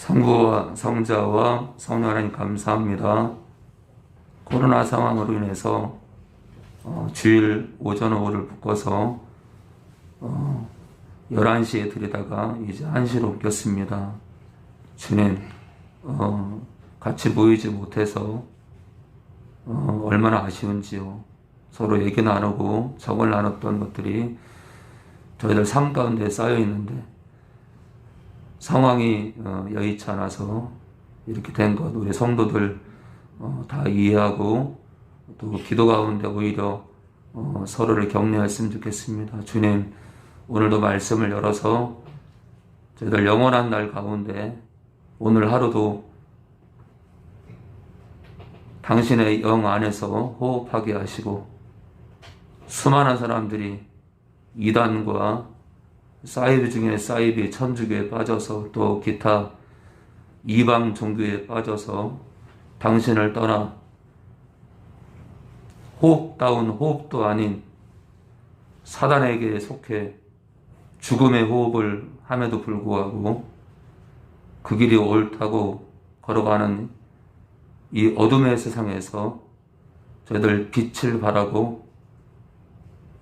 성부와 성자와 성령 하나님 감사합니다. 코로나 상황으로 인해서 주일 오전 오후를 바꿔서 11시에 드리다가 이제 1시로 옮겼습니다. 주님 같이 모이지 못해서 얼마나 아쉬운지요. 서로 얘기 나누고 정을 나눴던 것들이 저희들 삶 가운데 쌓여 있는데 상황이 여의치 않아서 이렇게 된 것 우리 성도들 다 이해하고 또 기도 가운데 오히려 서로를 격려했으면 좋겠습니다. 주님, 오늘도 말씀을 열어서 저희들 영원한 날 가운데 오늘 하루도 당신의 영 안에서 호흡하게 하시고 수많은 사람들이 이단과 사이비 중에 사이비 천주교에 빠져서 또 기타 이방 종교에 빠져서 당신을 떠나 호흡다운 호흡도 아닌 사단에게 속해 죽음의 호흡을 함에도 불구하고 그 길이 옳다고 걸어가는 이 어둠의 세상에서 저희들 빛을 발하고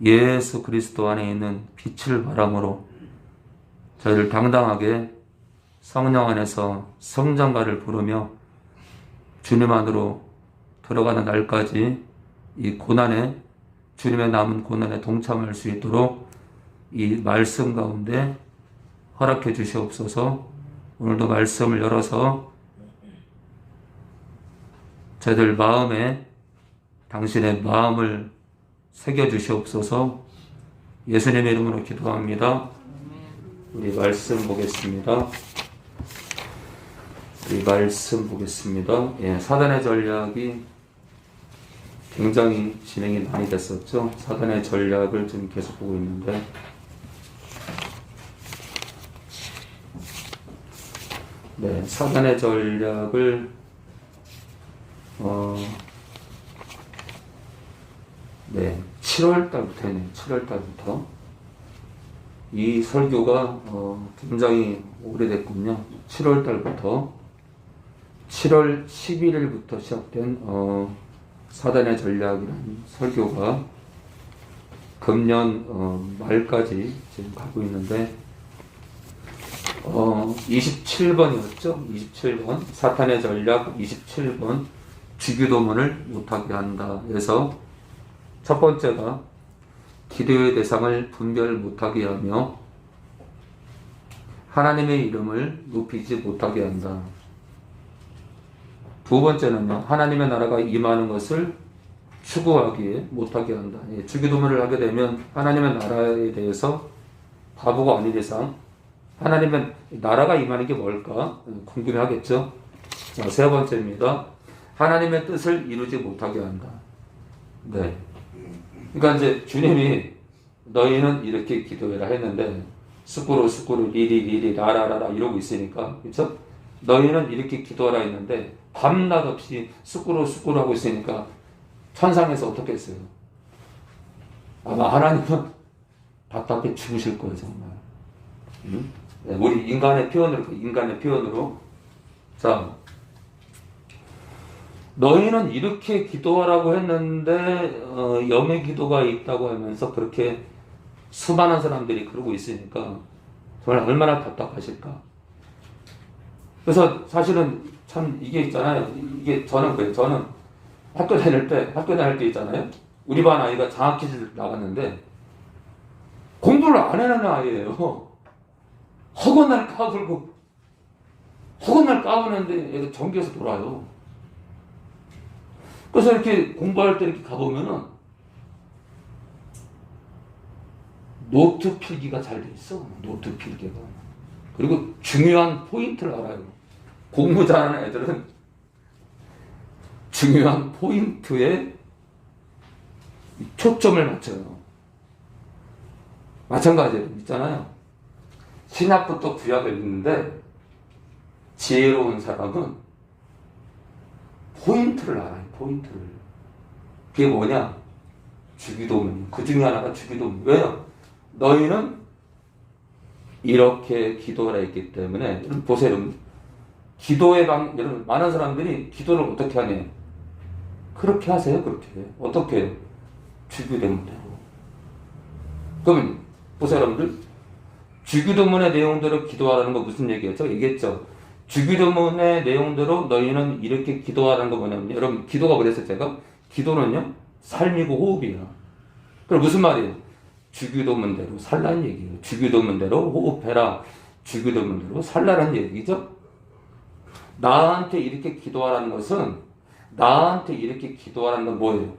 예수 그리스도 안에 있는 빛을 바람으로 저희를 당당하게 성령 안에서 성장가를 부르며 주님 안으로 들어가는 날까지 이 고난에 주님의 남은 고난에 동참할 수 있도록 이 말씀 가운데 허락해 주시옵소서. 오늘도 말씀을 열어서 저희들 마음에 당신의 마음을 새겨주시옵소서. 예수님의 이름으로 기도합니다. 우리 말씀 보겠습니다. 사단의 전략이 굉장히 진행이 많이 됐었죠. 사단의 전략을 지금 계속 보고 있는데 사단의 전략을 7월 달부터네요. 7월 달부터 이 설교가 굉장히 오래됐군요. 7월 달부터 7월 11일부터 시작된 사단의 전략이라는 설교가 금년 말까지 지금 가고 있는데 27번이었죠. 27번 사탄의 전략 27번 주기도문을 못하게 한다. 그래서 첫 번째가 기도의 대상을 분별 못하게 하며 하나님의 이름을 높이지 못하게 한다. 두 번째는요, 하나님의 나라가 임하는 것을 추구하기에 못하게 한다. 주기도문을 하게 되면 하나님의 나라에 대해서 바보가 아닌 이상 하나님의 나라가 임하는 게 뭘까 궁금해 하겠죠. 자, 세 번째입니다. 하나님의 뜻을 이루지 못하게 한다. 그러니까 이제 주님이 너희는 이렇게 기도해라 했는데 스꾸루 리리 라라라라 이러고 있으니까, 그렇죠? 너희는 이렇게 기도하라 했는데 밤낮 없이 스꾸루 하고 있으니까 천상에서 어떻게 했어요? 아마 하나님은 답답해 죽으실 거예요, 정말. 우리 인간의 표현으로 자, 너희는 이렇게 기도하라고 했는데 염의 기도가 있다고 하면서 그렇게 수많은 사람들이 그러고 있으니까 정말 얼마나 답답하실까. 그래서 사실은 참 이게 있잖아요. 이게 저는 그래요. 저는 학교 다닐 때 있잖아요. 우리 반 아이가 장학 퀴즈를 나갔는데 공부를 안 해놓는 아이예요. 허건날 까부는데 애가 전기에서 돌아요. 그래서 이렇게 공부할 때 이렇게 가보면은 노트 필기가 잘 돼 있어. 노트 필기가. 그리고 중요한 포인트를 알아요. 공부 잘하는 애들은 중요한 포인트에 초점을 맞춰요. 마찬가지로 있잖아요. 신약부터 구약을 읽는데 지혜로운 사람은 포인트를 알아요. 포인트를. 그게 뭐냐? 주기도문. 그 중에 하나가 주기도문. 왜요? 너희는 이렇게 기도를 했기 때문에 보세요. 여러분, 많은 사람들이 기도를 어떻게 하냐? 그렇게 하세요, 그렇게. 어떻게 해요? 주기도문대로. 그러면, 보세요, 여러분들. 주기도문의 내용대로 기도하라는 거 무슨 얘기였죠? 얘기했죠. 주기도문의 내용대로 너희는 이렇게 기도하라는 거 뭐냐면요. 여러분, 기도가 그랬어요, 제가? 기도는요, 삶이고 호흡이에요. 그럼 무슨 말이에요? 주기도문대로 살라는 얘기예요. 주기도문대로 호흡해라. 주기도문대로 살라는 얘기죠. 나한테 이렇게 기도하라는 것은, 나한테 이렇게 기도하라는 건 뭐예요?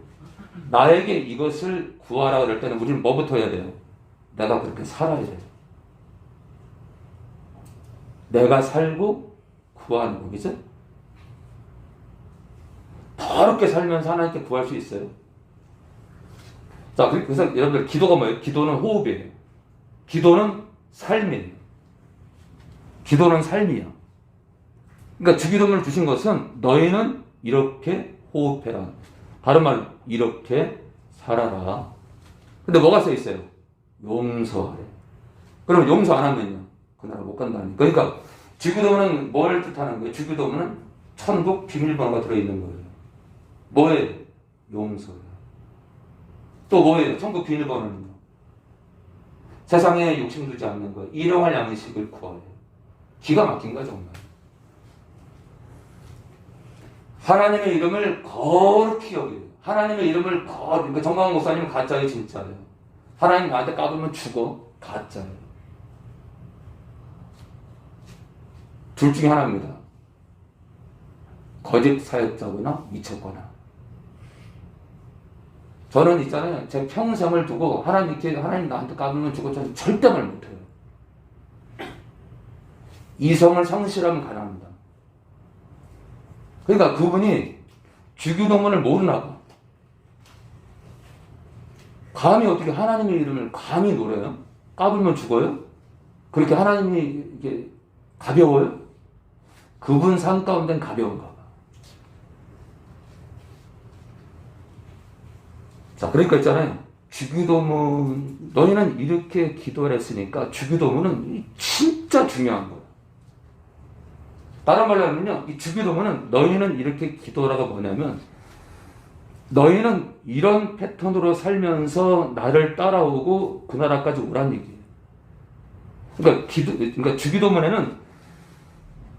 나에게 이것을 구하라 그럴 때는 우리는 뭐부터 해야 돼요? 내가 그렇게 살아야 돼요. 내가 살고 구하는 거, 그죠? 더럽게 살면서 하나님께 구할 수 있어요. 자, 그래서 여러분들 기도가 뭐예요? 기도는 호흡이에요. 기도는 삶이에요. 기도는 삶이야. 그러니까 주기도문을 주신 것은 너희는 이렇게 호흡해라. 다른 말로 이렇게 살아라. 근데 뭐가 써 있어요? 용서하래. 그럼 용서 안 하면요? 그 나라 못 간다는. 그러니까 주기도문은 뭘 뜻하는 거예요? 주기도문은 천국 비밀번호가 들어있는 거예요. 뭐예요? 용서예요. 또 뭐예요? 천국 비밀번호는요? 세상에 욕심 두지 않는 거예요. 일용할 양식을 구하래요. 기가 막힌 거야 정말. 하나님의 이름을 거룩히 여겨요. 하나님의 이름을 그러니까 정광훈 목사님은 가짜예요, 진짜예요. 하나님 나한테 까불면 죽어. 가짜예요. 둘 중에 하나입니다. 거짓 사역자거나 미쳤거나. 저는 있잖아요. 제 평생을 두고 하나님 나한테 까불면 죽어. 저는 절대 말 못해요. 이성을 상실하면 가능합니다. 그러니까 그분이 주기도문을 모르나 봐. 감히 어떻게 하나님의 이름을 감히 노려요? 까불면 죽어요? 그렇게 하나님이 이게 가벼워요? 그분 삶 가운데는 가벼운가 봐. 자, 그러니까 있잖아요. 주기도문, 너희는 이렇게 기도를 했으니까 주기도문은 진짜 중요한 거예요. 다른 말로 하면요, 이 주기도문은 너희는 이렇게 기도라가 뭐냐면, 너희는 이런 패턴으로 살면서 나를 따라오고 그 나라까지 오란 얘기예요. 그러니까 주기도문에는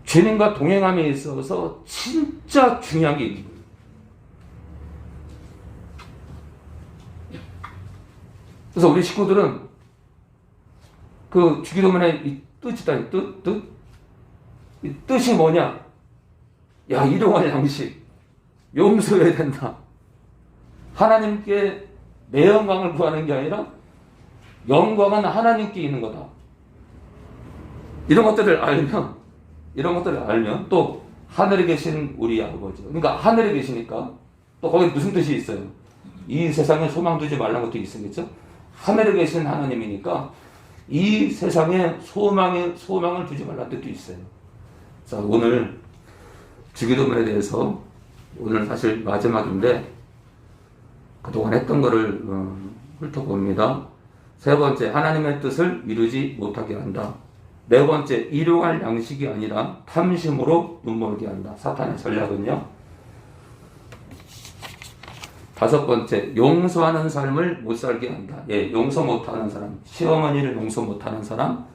주님과 동행함에 있어서 진짜 중요한 게 있는 거예요. 그래서 우리 식구들은 그 주기도문의 이 뜻이다, 이 뜻이 뭐냐? 야, 일용할 양식, 용서해야 된다. 하나님께 내 영광을 구하는 게 아니라 영광은 하나님께 있는 거다. 이런 것들을 알면 또 하늘에 계신 우리 아버지. 그러니까 하늘에 계시니까 또 거기 무슨 뜻이 있어요? 이 세상에 소망 두지 말라는 것도 있겠죠? 하늘에 계신 하나님이니까 이 세상에 소망을 두지 말라는 뜻도 있어요. 자, 오늘 주기도문에 대해서 오늘 사실 마지막인데 그동안 했던 거를 훑어봅니다. 세 번째, 하나님의 뜻을 이루지 못하게 한다. 네 번째, 일용할 양식이 아니라 탐심으로 눈멀게 한다. 사탄의 전략은요. 다섯 번째, 용서하는 삶을 못 살게 한다. 예, 용서 못하는 사람, 시어머니를 용서 못하는 사람,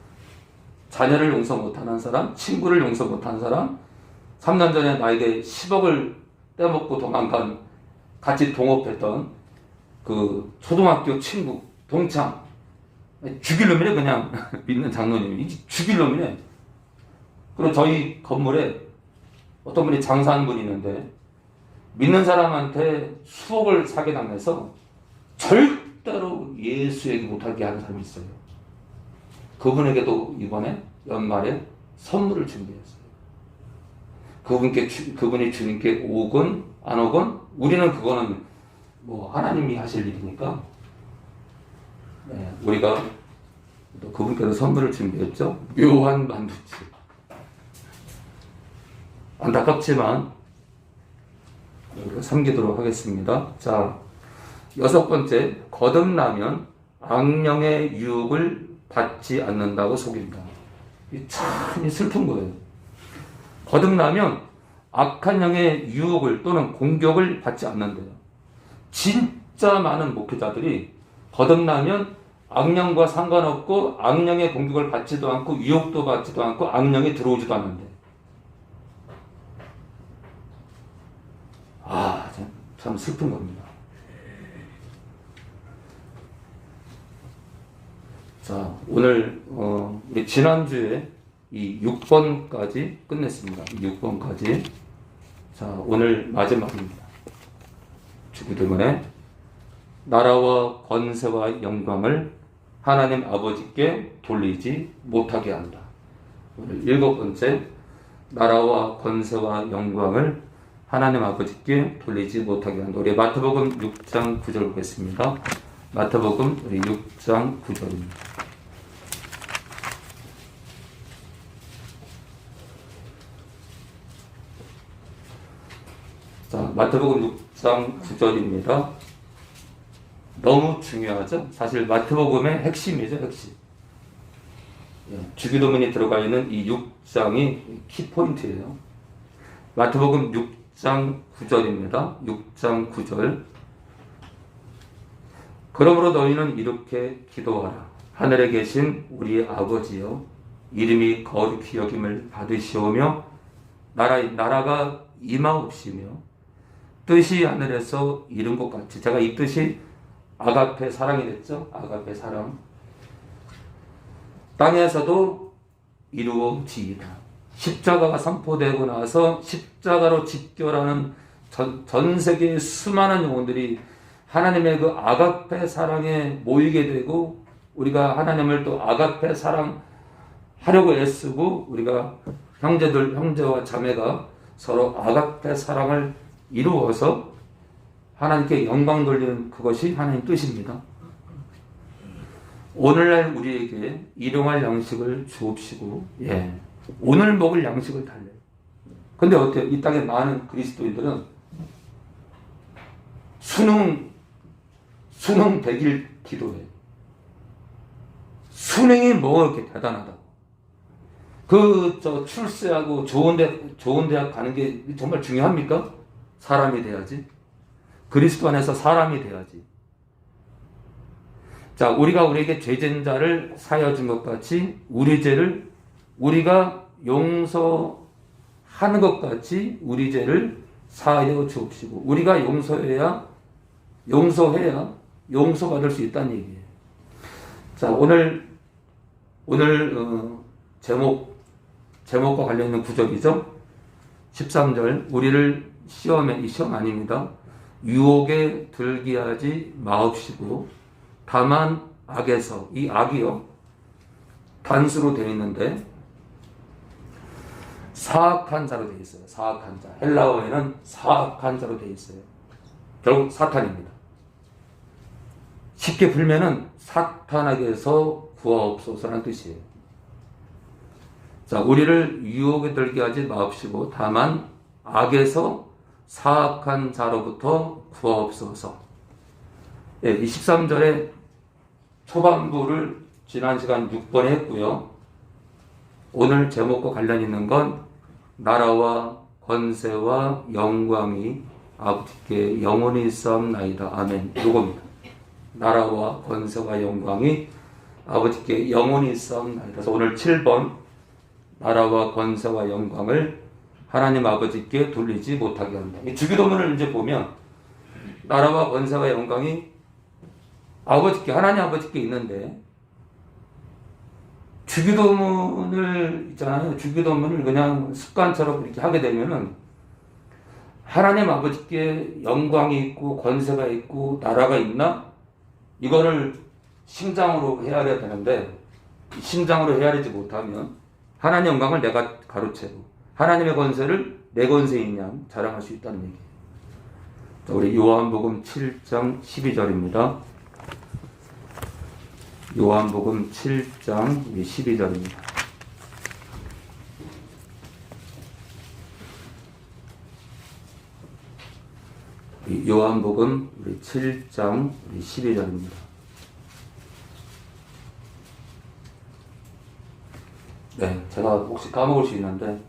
자녀를 용서 못하는 사람, 친구를 용서 못하는 사람, 3년 전에 나에게 10억을 떼먹고 도망간 같이 동업했던 그 초등학교 친구, 동창, 죽일 놈이네 그냥. 믿는 장로님이 죽일 놈이네. 그리고 저희 건물에 어떤 분이 장사하는 분이 있는데 믿는 사람한테 수억을 사게 당해서 절대로 예수 얘기 못하게 하는 사람이 있어요. 그분에게도 이번에 연말에 선물을 준비했어요. 그분이 주님께 오건 안 오건 우리는 그거는 뭐 하나님이 하실 일이니까 우리가 또 그분께서 선물을 준비했죠. 묘한 만두집. 안타깝지만 우리가 섬기도록 하겠습니다. 자, 여섯 번째, 거듭나면 악령의 유혹을 받지 않는다고 속인다. 참 슬픈 거예요. 거듭나면 악한 영의 유혹을 또는 공격을 받지 않는데요. 진짜 많은 목회자들이 거듭나면 악령과 상관없고 악령의 공격을 받지도 않고 유혹도 받지도 않고 악령이 들어오지도 않는데, 참 슬픈 겁니다. 자, 오늘 우리 지난주에 이 6번까지 끝냈습니다. 6번까지. 자, 오늘 마지막입니다. 주기 때문에 나라와 권세와 영광을 하나님 아버지께 돌리지 못하게 한다. 오늘 7번째, 나라와 권세와 영광을 하나님 아버지께 돌리지 못하게 한다. 우리 마태복음 6장 9절 보겠습니다. 마태복음 우리 6장 9절입니다. 자, 마태복음 6장 9절입니다. 너무 중요하죠? 사실 마태복음의 핵심이죠, 핵심. 주기도문이 들어가 있는 이 6장이 키포인트예요. 마태복음 6장 9절입니다. 6장 9절. 그러므로 너희는 이렇게 기도하라. 하늘에 계신 우리 아버지여, 이름이 거룩히 여김을 받으시오며 나라가 임하옵시며 뜻이 하늘에서 이룬 것 같이. 제가 이 뜻이 아가페 사랑이 됐죠? 아가페 사랑. 땅에서도 이루어지이다. 십자가가 선포되고 나서 십자가로 집결하는 전 세계의 수많은 영혼들이 하나님의 그 아가페 사랑에 모이게 되고, 우리가 하나님을 또 아가페 사랑하려고 애쓰고, 우리가 형제와 자매가 서로 아가페 사랑을 이루어서 하나님께 영광 돌리는 그것이 하나님 뜻입니다. 오늘날 우리에게 일용할 양식을 주옵시고, 오늘 먹을 양식을 달래요. 근데 어때요? 이 땅에 많은 그리스도인들은 수능 100일 기도해. 수능이 뭐 이렇게 대단하다고. 출세하고 좋은 대학 가는 게 정말 중요합니까? 사람이 돼야지. 그리스도 안에서 사람이 돼야지. 자, 우리가 우리에게 죄진 자를 사하여 준 것 같이 우리 죄를 우리가 용서하는 것 같이 우리 죄를 사하여 주옵시고, 우리가 용서해야 용서받을 수 있다는 얘기예요. 자, 오늘 제목과 관련 있는 구절이죠. 13절, 우리를 이 시험 아닙니다. 유혹에 들게 하지 마옵시고 다만 악에서, 이 악이요 단수로 되어 있는데 사악한 자로 되어 있어요. 사악한 자. 헬라어에는 사악한 자로 되어 있어요. 결국 사탄입니다. 쉽게 풀면은 사탄에게서 구하옵소서라는 뜻이에요. 자, 우리를 유혹에 들게 하지 마옵시고 다만 악에서 사악한 자로부터 구하옵소서. 이 13절의 초반부를 지난 시간 6번에 했고요. 오늘 제목과 관련 있는 건 나라와 권세와 영광이 아버지께 영원히 있사옵나이다. 아멘. 이겁니다. 나라와 권세와 영광이 아버지께 영원히 있사옵나이다. 그래서 오늘 7번, 나라와 권세와 영광을 하나님 아버지께 돌리지 못하게 한다. 이 주기도문을 이제 보면 나라와 권세와 영광이 하나님 아버지께 있는데, 주기도문을 그냥 습관처럼 이렇게 하게 되면은 하나님 아버지께 영광이 있고 권세가 있고 나라가 있나? 이거를 심장으로 헤아려야 되는데, 심장으로 헤아리지 못하면 하나님의 영광을 내가 가로채고 하나님의 권세를 내 권세인 양 자랑할 수 있다는 얘기예요. 우리 요한복음 7장 12절입니다. 요한복음 7장 12절입니다. 요한복음 7장 12절입니다. 네, 제가 혹시 까먹을 수 있는데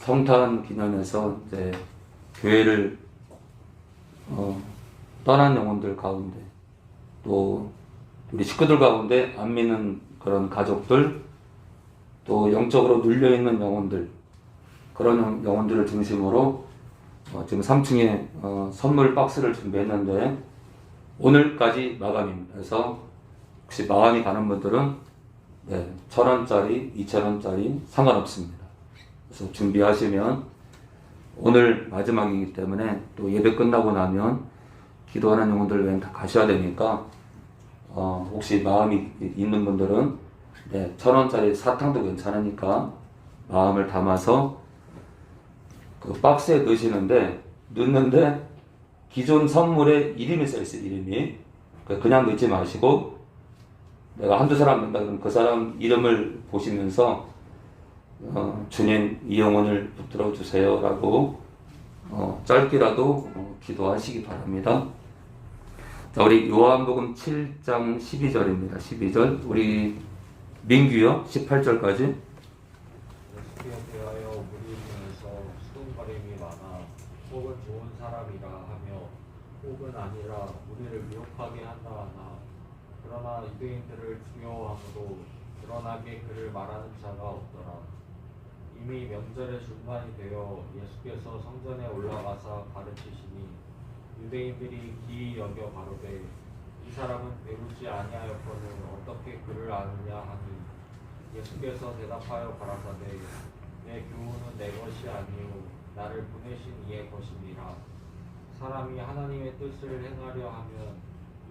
성탄 기념해서 이제 교회를 떠난 영혼들 가운데, 또 우리 식구들 가운데 안 믿는 그런 가족들, 또 영적으로 눌려있는 영혼들, 그런 영혼들을 중심으로 지금 3층에 선물 박스를 준비했는데 오늘까지 마감입니다. 그래서 혹시 마감이 가는 분들은 1,000원짜리, 2,000원짜리 상관없습니다. 그래서 준비하시면 오늘 마지막이기 때문에 또 예배 끝나고 나면 기도하는 영혼들 외엔 다 가셔야 되니까 혹시 마음이 있는 분들은 1,000원짜리 사탕도 괜찮으니까 마음을 담아서 그 박스에 넣는데 기존 선물에 이름이 써있어요. 이름이. 그냥 넣지 마시고 내가 한두 사람 넣는다 그러면 그 사람 이름을 보시면서 주님 이 영혼을 붙들어 주세요 라고 짧게라도 기도하시기 바랍니다. 자, 우리 요한복음 7장 12절입니다. 12절 우리 민규요 18절까지. 예수께 대하여 무리 중에서 수동거림이 많아 혹은 좋은 사람이라 하며 혹은 아니라 우리를 미혹하게 한다 하나 그러나 유대인들을 두려워하므로 드러나게 그를 말하는 자가 없더라. 이미 명절의 중간이 되어 예수께서 성전에 올라가사 가르치시니 유대인들이 기이 여겨 가로되 이 사람은 배우지 아니하였거늘 어떻게 그를 아느냐 하니 예수께서 대답하여 가라사대 내 교훈은 내 것이 아니요 나를 보내신 이의 것이니라. 사람이 하나님의 뜻을 행하려 하면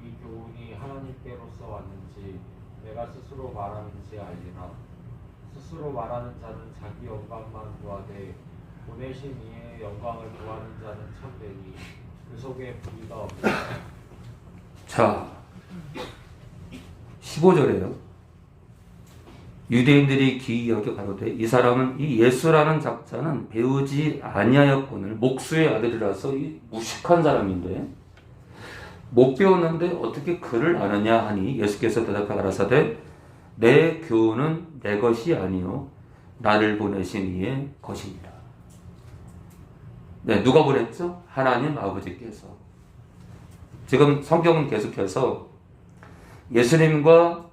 이 교훈이 하나님께로서 왔는지 내가 스스로 말하는지 알리라. 스스로 말하는 자는 자기 영광만 구하되 보내신 이의 영광을 구하는 자는 참되니 그 속에 불의가 없다. 자, 15절에요. 유대인들이 기이 여겨 가로되 이 사람은 이 예수라는 작자는 배우지 아니하였거늘 목수의 아들이라서 이 무식한 사람인데 못 배웠는데 어떻게 그를 아느냐 하니 예수께서 대답하여 가라사대 내 교훈은 내 것이 아니요 나를 보내신 이의 것입니다. 누가 보냈죠? 하나님 아버지께서. 지금 성경은 계속해서 예수님과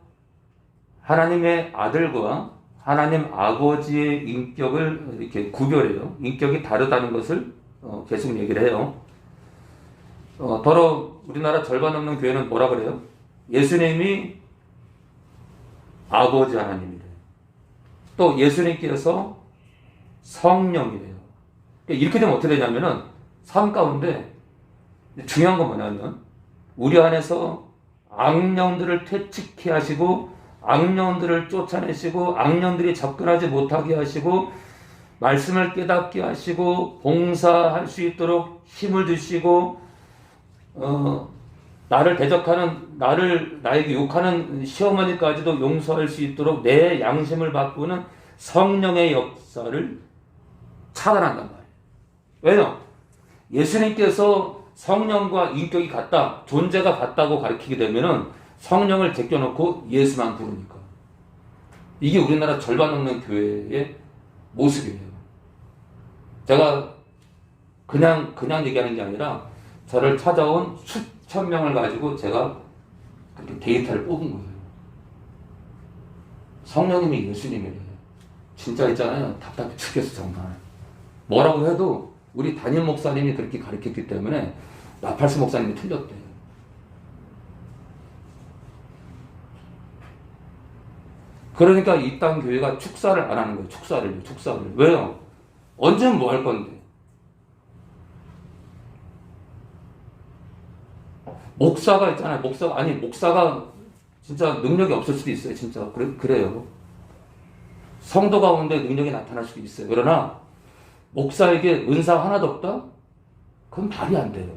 하나님의 아들과 하나님 아버지의 인격을 이렇게 구별해요. 인격이 다르다는 것을 계속 얘기를 해요. 더러 우리나라 절반 넘는 교회는 뭐라 그래요? 예수님이 아버지 하나님이래요. 또 예수님께서 성령이래요. 이렇게 되면 어떻게 되냐면은 삶 가운데 중요한 건 뭐냐면 우리 안에서 악령들을 퇴치케 하시고 악령들을 쫓아내시고 악령들이 접근하지 못하게 하시고 말씀을 깨닫게 하시고 봉사할 수 있도록 힘을 주시고 나를 대적하는 나에게 욕하는 시어머니까지도 용서할 수 있도록 내 양심을 바꾸는 성령의 역사를 차단한단 말이에요. 왜냐? 예수님께서 성령과 인격이 같다, 존재가 같다고 가르치게 되면은 성령을 제껴놓고 예수만 부르니까. 이게 우리나라 절반 넘는 교회의 모습이에요. 제가 그냥 얘기하는 게 아니라 저를 찾아온 수천 명을 가지고 제가 그렇게 데이터를 뽑은 거예요. 성령님이 예수님이래요. 진짜 있잖아요. 답답해 죽겠어 정말. 뭐라고 해도 우리 담임 목사님이 그렇게 가르쳤기 때문에 나팔수 목사님이 틀렸대요. 그러니까 이 땅 교회가 축사를 안 하는 거예요. 축사를. 왜요? 언제는 뭐 할 건데? 목사가 있잖아요. 목사가 진짜 능력이 없을 수도 있어요. 진짜. 그래요. 성도 가운데 능력이 나타날 수도 있어요. 그러나 목사에게 은사 하나도 없다? 그건 말이 안 돼요.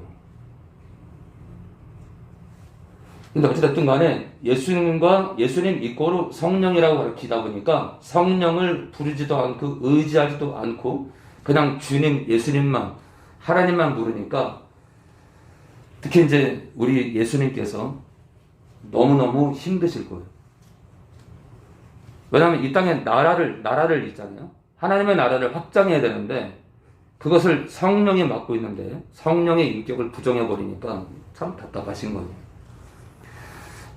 근데 어찌됐든 간에 예수님 이꼬로 성령이라고 가르치다 보니까 성령을 부르지도 않고 의지하지도 않고 그냥 주님, 예수님만, 하나님만 부르니까 특히 이제 우리 예수님께서 너무너무 힘드실 거예요. 왜냐하면 이 땅에 나라를 있잖아요. 하나님의 나라를 확장해야 되는데 그것을 성령이 맡고 있는데 성령의 인격을 부정해버리니까 참 답답하신 거예요.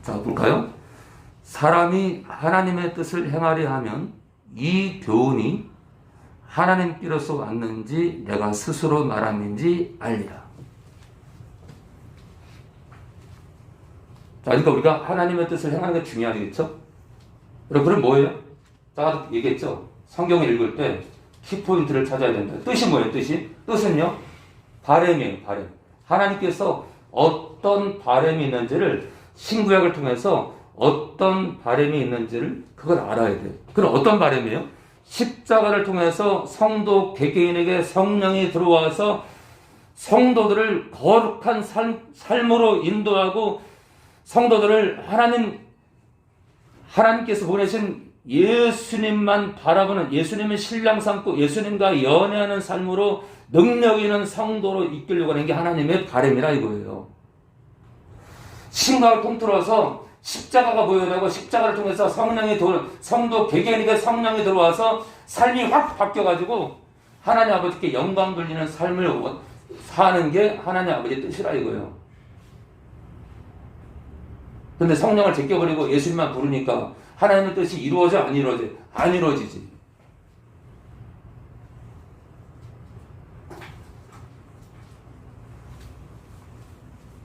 자, 볼까요? 사람이 하나님의 뜻을 행하려 하면 이 교훈이 하나님께로서 왔는지 내가 스스로 말함인지 알리라. 자, 그러니까 우리가 하나님의 뜻을 행하는 게 중요하겠죠? 그럼 뭐예요? 제가 얘기했죠? 성경을 읽을 때 키포인트를 찾아야 된다. 뜻이 뭐예요? 뜻은요? 바램이에요. 바램. 하나님께서 어떤 바램이 있는지를 신구약을 통해서 어떤 바램이 있는지를 그걸 알아야 돼요. 그럼 어떤 바램이에요? 십자가를 통해서 성도 개개인에게 성령이 들어와서 성도들을 거룩한 삶으로 인도하고 성도들을 하나님께서 보내신 예수님만 바라보는 예수님의 신랑 삼고 예수님과 연애하는 삶으로 능력 있는 성도로 이끌려고 하는 게 하나님의 바람이라 이거예요. 신과를 통틀어서 십자가가 보여야 되고 십자가를 통해서 성도 개개인에게 성령이 들어와서 삶이 확 바뀌어가지고 하나님 아버지께 영광 돌리는 삶을 사는 게 하나님 아버지의 뜻이라 이거예요. 근데 성령을 제껴버리고 예수님만 부르니까 하나님의 뜻이 이루어져 안 이루어져? 안 이루어지지.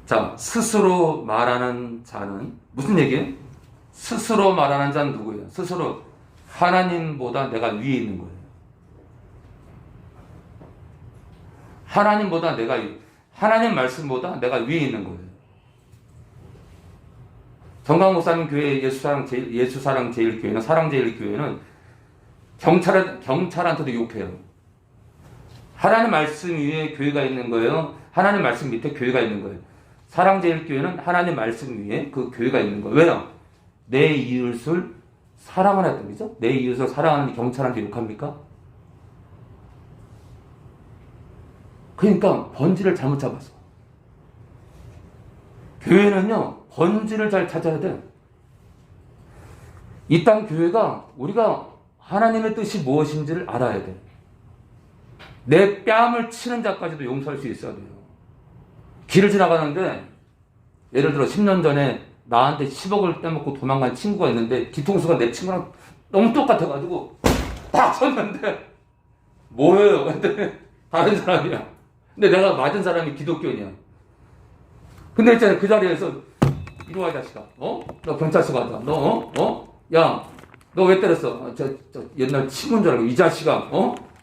자, 스스로 말하는 자는 무슨 얘기예요? 스스로 말하는 자는 누구예요? 스스로 하나님보다 내가 위에 있는 거예요. 하나님 말씀보다 내가 위에 있는 거예요. 정강 목사님 교회 예수사랑 제일교회는 사랑제일교회는 경찰한테도 욕해요. 하나님 말씀 위에 교회가 있는 거예요. 하나님 말씀 밑에 교회가 있는 거예요. 사랑제일교회는 하나님 말씀 위에 그 교회가 있는 거예요. 왜요? 내 이웃을 사랑하는 뜻이죠. 내 이웃을 사랑하는 경찰한테 욕합니까? 그러니까 번지를 잘못 잡았어. 교회는요, 번지를 잘 찾아야 돼. 이 땅 교회가 우리가 하나님의 뜻이 무엇인지를 알아야 돼. 내 뺨을 치는 자까지도 용서할 수 있어야 돼요. 길을 지나가는데 예를 들어 10년 전에 나한테 10억을 떼먹고 도망간 친구가 있는데 뒤통수가 내 친구랑 너무 똑같아가지고 딱 섰는데 뭐예요? 근데 다른 사람이야. 근데 내가 맞은 사람이 기독교인이야. 근데 있잖아, 그 자리에서 이리 와, 이 자식아. 너 경찰서 가자. 야, 너 왜 때렸어? 저 옛날 친구인 줄 알고, 이 자식아.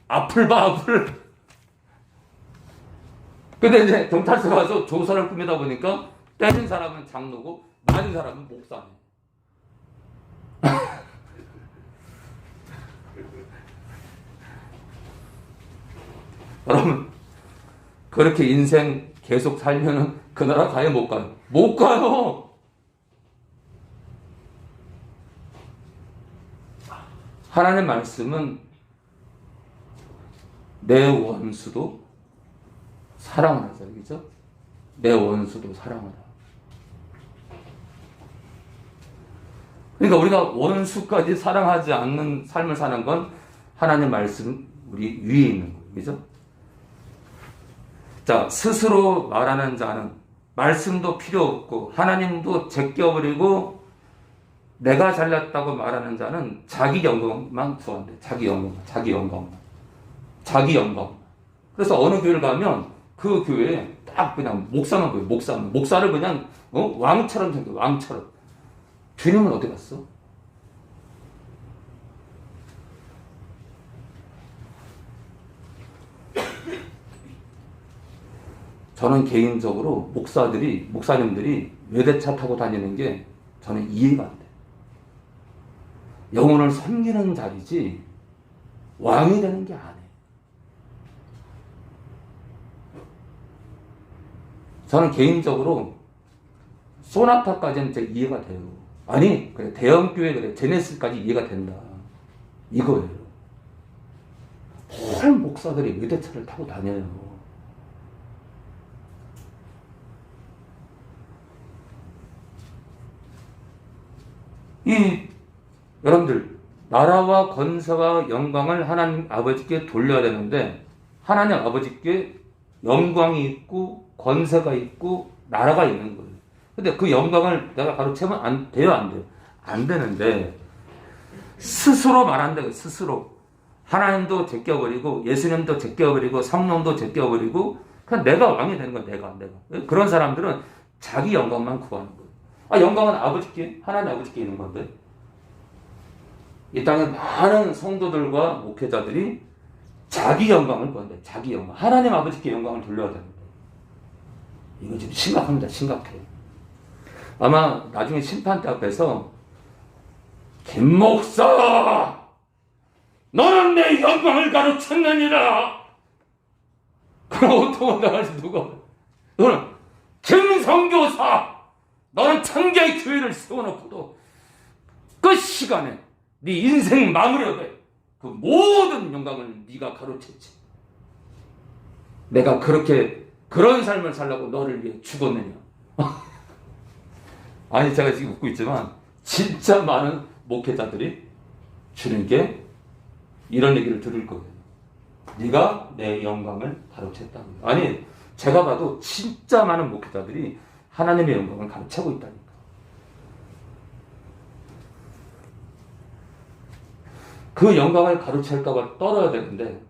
앞을 봐, 앞을. 근데 이제 경찰서 가서 조사를 꾸미다 보니까 때린 사람은 장로고, 맞은 사람은 목사네. 여러분, 그렇게 인생 계속 살면은 그 나라 가요, 못 가요? 못 가요! 하나님의 말씀은 내 원수도 사랑하라, 그죠? 내 원수도 사랑하라. 그러니까 우리가 원수까지 사랑하지 않는 삶을 사는 건 하나님 말씀 우리 위에 있는 거예요, 그죠? 자, 스스로 말하는 자는 말씀도 필요 없고 하나님도 제껴버리고 내가 잘났다고 말하는 자는 자기 영광만 구한대. 자기 영광. 그래서 어느 교회를 가면 그 교회에 딱 그냥 목사만 보여. 목사를 그냥 왕처럼 생겨. 왕처럼. 주님은 어디 갔어? 저는 개인적으로 목사님들이 외대차 타고 다니는 게 저는 이해가 안 돼. 영혼을 섬기는 자리지 왕이 되는 게 아니에요. 저는 개인적으로 소나타까지는 제 이해가 돼요. 아니, 그래, 대형교회 그래, 제네시스까지 이해가 된다. 이거예요. 헐 목사들이 외대차를 타고 다녀요. 여러분들, 나라와 권세와 영광을 하나님 아버지께 돌려야 되는데 하나님 아버지께 영광이 있고 권세가 있고 나라가 있는 거예요. 근데 그 영광을 내가 가로채면 안 돼요, 안 돼요? 안 되는데 스스로 말한다. 스스로 하나님도 제껴버리고 예수님도 제껴버리고 성령도 제껴버리고 그냥 내가 왕이 되는 거야. 내가 그런 사람들은 자기 영광만 구하는 거예요. 영광은 아버지께 하나님 아버지께 있는 건데 이 땅에 많은 성도들과 목회자들이 자기 영광을 구한다. 자기 영광. 하나님 아버지께 영광을 돌려야 됩니다. 이거 지금 심각합니다. 심각해. 아마 나중에 심판대 앞에서 김 목사 너는 내 영광을 가로챘느니라. 그럼 어떻게 나갈지 누가 너는 김성교사 너는 천개의 교회를 세워놓고도 그 시간에 네 인생 마무리에 그 모든 영광을 네가 가로챘지. 내가 그런 삶을 살려고 너를 위해 죽었느냐. 아니 제가 지금 웃고 있지만 진짜 많은 목회자들이 주님께 이런 얘기를 들을 거예요. 네가 내 영광을 가로챘다고요. 아니 제가 봐도 진짜 많은 목회자들이 하나님의 영광을 가로채고 있다니까. 그 영광을 가로챌까봐 떨어야 되는데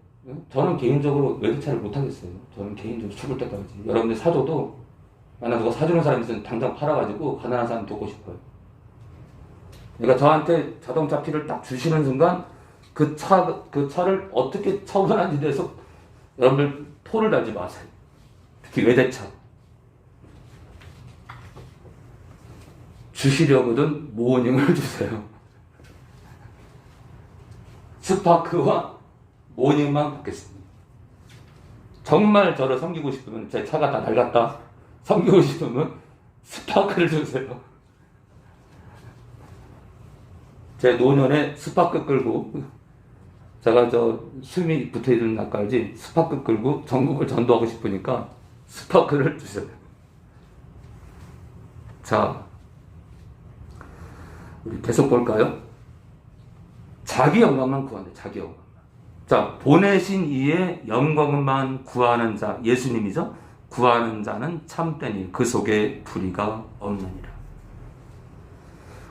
저는 개인적으로 외제차를 못하겠어요. 저는 개인적으로 죽을 때까지. 여러분들 사줘도 만약 누가 사주는 사람이 있으면 당장 팔아가지고 가난한 사람 돕고 싶어요. 그러니까 저한테 자동차 피를 딱 주시는 순간 그 차를 어떻게 처분하는지 대해서 여러분들 토를 달지 마세요. 특히 외제차. 주시려거든 모닝을 주세요. 스파크와 모닝만 받겠습니다. 정말 저를 섬기고 싶으면 제 차가 다 낡았다. 섬기고 싶으면 스파크를 주세요. 제 노년에 스파크 끌고 제가 숨이 붙어있는 날까지 스파크 끌고 전국을 전도하고 싶으니까 스파크를 주세요. 자, 우리 계속 볼까요? 자기 영광만 구한대. 자기 영광만. 자, 보내신 이의 영광만 구하는 자, 예수님이죠. 구하는 자는 참되니 그 속에 불의가 없느니라.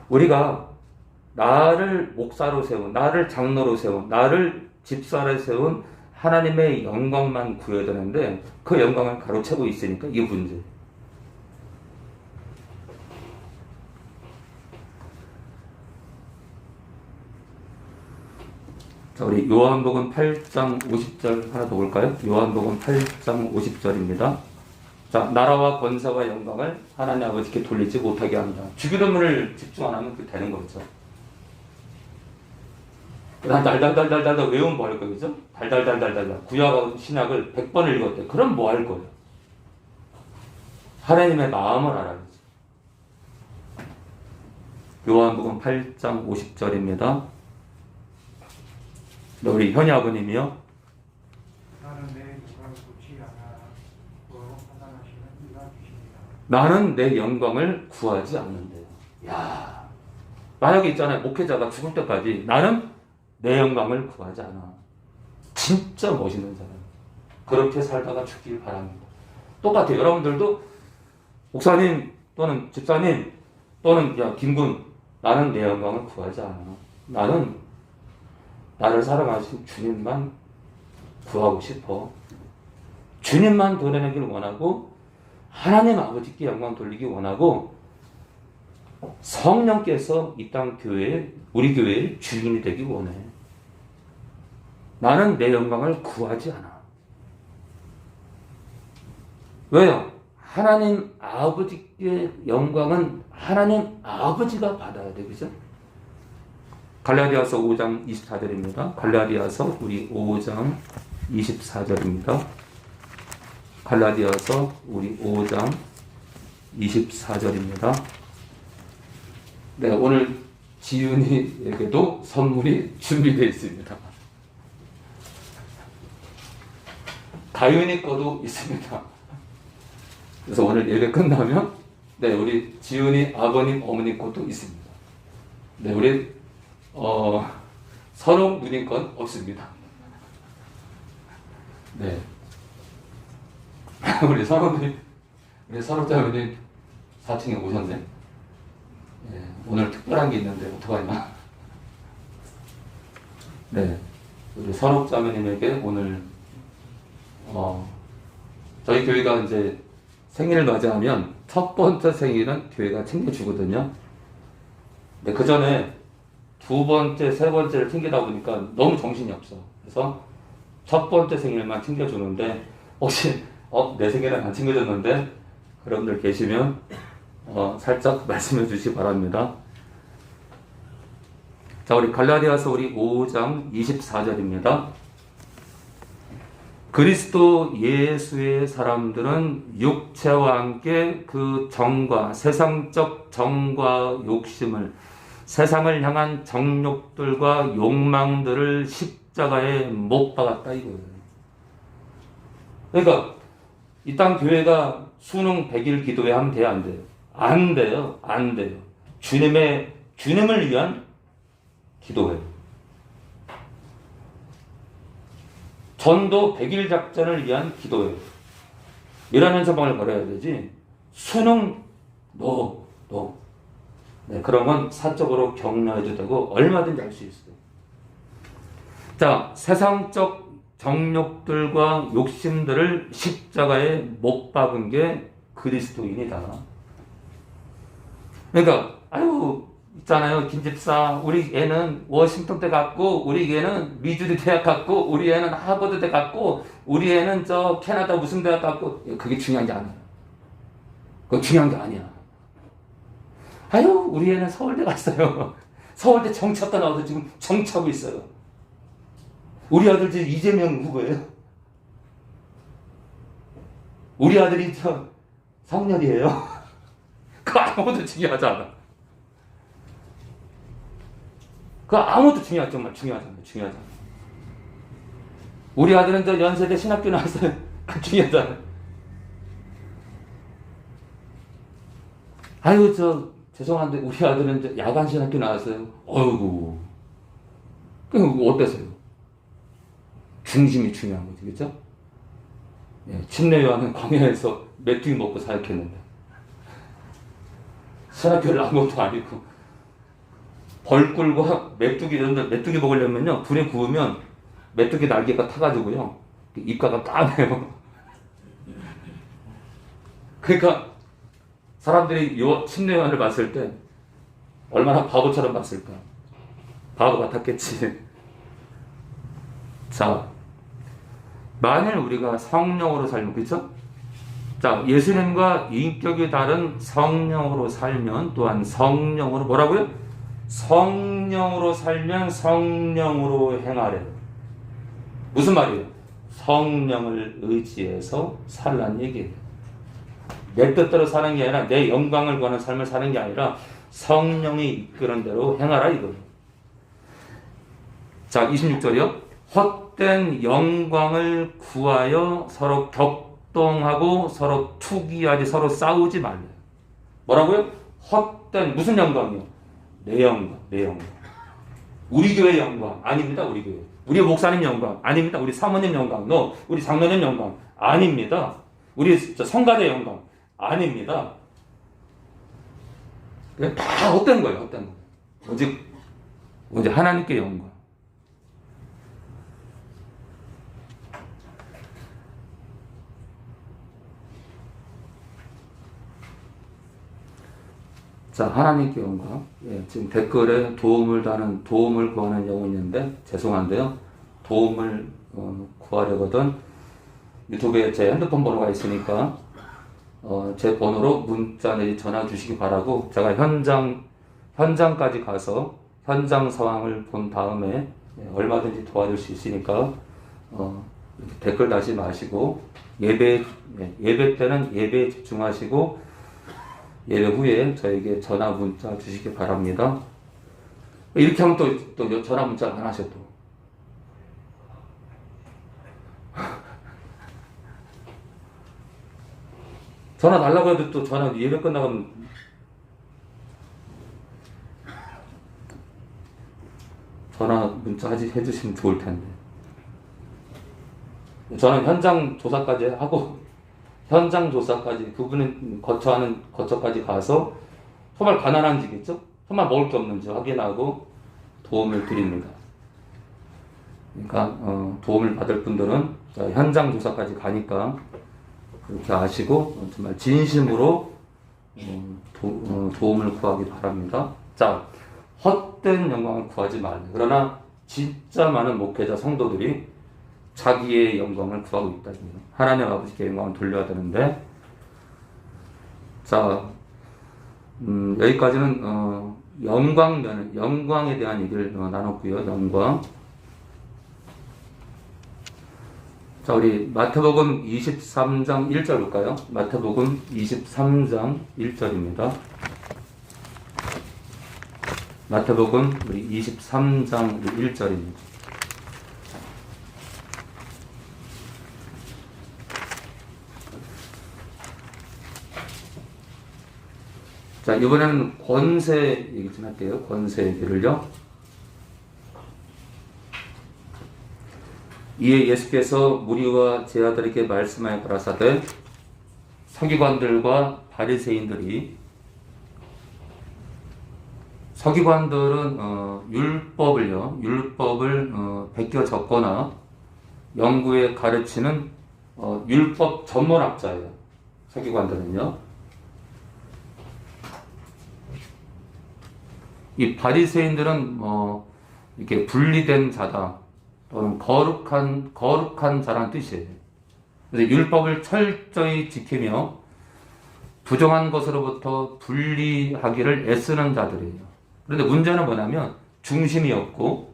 우리가 나를 목사로 세운, 나를 장로로 세운, 나를 집사로 세운 하나님의 영광만 구해야 되는데 그 영광을 가로채고 있으니까 이게 문제예요. 자, 우리 요한복음 8장 50절 하나 더 볼까요? 요한복음 8장 50절입니다. 자, 나라와 권세와 영광을 하나님 아버지께 돌리지 못하게 한다. 주기도문을 집중 안 하면 그게 되는 거죠. 달달달달달 외우면 뭐 할 거예요? 그죠? 달달달달달 구약하고 신약을 100번을 읽었대. 그럼 뭐 할 거예요? 하나님의 마음을 알아야지. 요한복음 8장 50절입니다. 우리 현희 아버님이요. 나는 내 영광을 구하지 않는데요. 야, 만약에 있잖아요. 목회자가 죽을 때까지 나는 내 영광을 구하지 않아. 진짜 멋있는 사람. 그렇게 살다가 죽길 바랍니다. 똑같아요. 여러분들도 목사님 또는 집사님 또는 야 김군 나는 내 영광을 구하지 않아. 나는 나를 사랑하신 주님만 구하고 싶어. 주님만 드러내길 원하고 하나님 아버지께 영광 돌리기 원하고 성령께서 이 땅 교회에 우리 교회의 주인이 되기 원해. 나는 내 영광을 구하지 않아. 왜요? 하나님 아버지께 영광은 하나님 아버지가 받아야 돼. 그죠? 갈라디아서 5장 24절입니다. 갈라디아서 우리 5장 24절입니다. 갈라디아서 우리 5장 24절입니다. 네, 오늘 지윤이에게도 선물이 준비되어 있습니다. 다윤이 거도 있습니다. 그래서 오늘 예배 끝나면 네, 우리 지윤이 아버님 어머니 것도 있습니다. 네, 우리 선옥 누님건 없습니다. 네. 우리 선옥자매님 4층에 오셨네. 네, 오늘 특별한 게 있는데 어떡하냐. 네. 우리 선옥자매님에게 오늘 저희 교회가 이제 생일을 맞이하면 첫 번째 생일은 교회가 챙겨주거든요. 근데 그 전에 두 번째, 세 번째를 챙기다 보니까 너무 정신이 없어. 그래서 첫 번째 생일만 챙겨주는데, 혹시, 내 생일은 안 챙겨줬는데, 그런 분들 계시면, 살짝 말씀해 주시기 바랍니다. 자, 우리 갈라디아서 우리 5장 24절입니다. 그리스도 예수의 사람들은 육체와 함께 그 정과 세상적 정과 욕심을 세상을 향한 정욕들과 욕망들을 십자가에 못 박았다 이거예요. 그러니까 이 땅 교회가 수능 100일 기도회 하면 돼요, 안 돼요? 안 돼요. 안 돼요. 주님을 위한 기도회. 전도 100일 작전을 위한 기도회. 이런 현상을 걸어야 되지. 수능 노. 네, 그런 건 사적으로 격려해도 되고 얼마든지 할 수 있어요. 자, 세상적 정욕들과 욕심들을 십자가에 못 박은 게 그리스도인이다. 그러니까 있잖아요, 김집사, 우리 애는 워싱턴 대 갔고, 우리 애는 미주리 대학 갔고, 우리 애는 하버드 대 갔고, 우리 애는 저 캐나다 무슨 대학 갔고. 그게 중요한 게 아니야. 그거 중요한 게 아니야. 우리 애는 서울대 갔어요. 서울대 정치학과 나와서 지금 정치하고 있어요. 우리 아들 지금 이재명 후보예요. 우리 아들이 성렬이에요. 그거 아무것도 중요하지 않아. 그거 아무것도 정말 중요하잖아. 우리 아들은 연세대 신학교 나왔어요. 그거 중요하잖아. 죄송한데 우리 아들은 야간 신학교 나왔어요. 어이구. 그럼 어땠어요? 중심이 중요한 거지, 그렇죠? 예, 침례요한은 광야에서 메뚜기 먹고 사역했는데 신학교를 나온 것도 아니고 벌꿀과 메뚜기 먹으려면요 불에 구우면 메뚜기 날개가 타가지고요 입가가 까매요. 그러니까 사람들이 침례요한을 봤을 때 얼마나 바보처럼 봤을까? 바보 같았겠지. 자, 만일 우리가 성령으로 살면, 그렇죠? 자, 예수님과 인격이 다른 성령으로 살면 또한 성령으로 뭐라고요? 성령으로 살면 성령으로 행하래. 무슨 말이에요? 성령을 의지해서 살라는 얘기예요. 내 뜻대로 사는 게 아니라 내 영광을 구하는 삶을 사는 게 아니라 성령이 이끄는 대로 행하라 이거예요. 자, 26절이요. 헛된 영광을 구하여 서로 격동하고 서로 투기하지 서로 싸우지 말래요. 뭐라고요? 헛된 무슨 영광이요? 내 영광. 우리 교회 영광 아닙니다. 우리 교회. 우리 목사님 영광 아닙니다. 우리 사모님 영광, 우리 장로님 영광 아닙니다. 우리 성가대 영광 아닙니다. 그냥 다 헛된 거예요. 헛된 거. 오직 하나님께 영광. 자, 하나님께 영광. 예, 지금 댓글에 도움을 구하는 영혼이 있는데, 죄송한데요. 도움을 구하려거든 유튜브에 제 핸드폰 번호가 있으니까, 제 번호로 문자 내지 전화 주시기 바라고, 제가 현장까지 가서 현장 상황을 본 다음에 얼마든지 도와줄 수 있으니까, 댓글 다시 마시고, 예배 때는 예배에 집중하시고, 예배 후에 저에게 전화 문자 주시기 바랍니다. 이렇게 하면 또 전화 문자 안 하셔 또. 전화 달라고 해도 또 전화 예배 끝나가면 전화 문자 해주시면 좋을 텐데. 저는 현장 조사까지 하고 현장 조사까지 그분이 거처까지 가서 정말 가난한지겠죠? 정말 먹을 게 없는지 확인하고 도움을 드립니다. 그러니까 도움을 받을 분들은 현장 조사까지 가니까 그렇게 아시고 정말 진심으로 도움을 구하기 바랍니다. 자, 헛된 영광을 구하지 말래. 그러나 진짜 많은 목회자 성도들이 자기의 영광을 구하고 있다. 하나님 아버지께 영광을 돌려야 되는데, 자, 여기까지는 영광에 대한 얘기를 나눴고요. 영광. 자, 우리 마태복음 23장 1절 볼까요? 마태복음 23장 1절입니다. 마태복음 우리 23장 1절입니다. 자, 이번에는 권세 얘기 좀 할게요. 권세 얘기를요. 이에 예수께서 무리와 제자들에게 말씀하여 가라사대 서기관들과 바리새인들은 율법을 베껴 적거나 영구에 가르치는 율법 전문학자예요. 서기관들은요. 이 바리새인들은 이렇게 분리된 자다 또는 거룩한 자라는 뜻이에요. 그래서 율법을 철저히 지키며 부정한 것으로부터 분리하기를 애쓰는 자들이에요. 그런데 문제는 뭐냐면 중심이 없고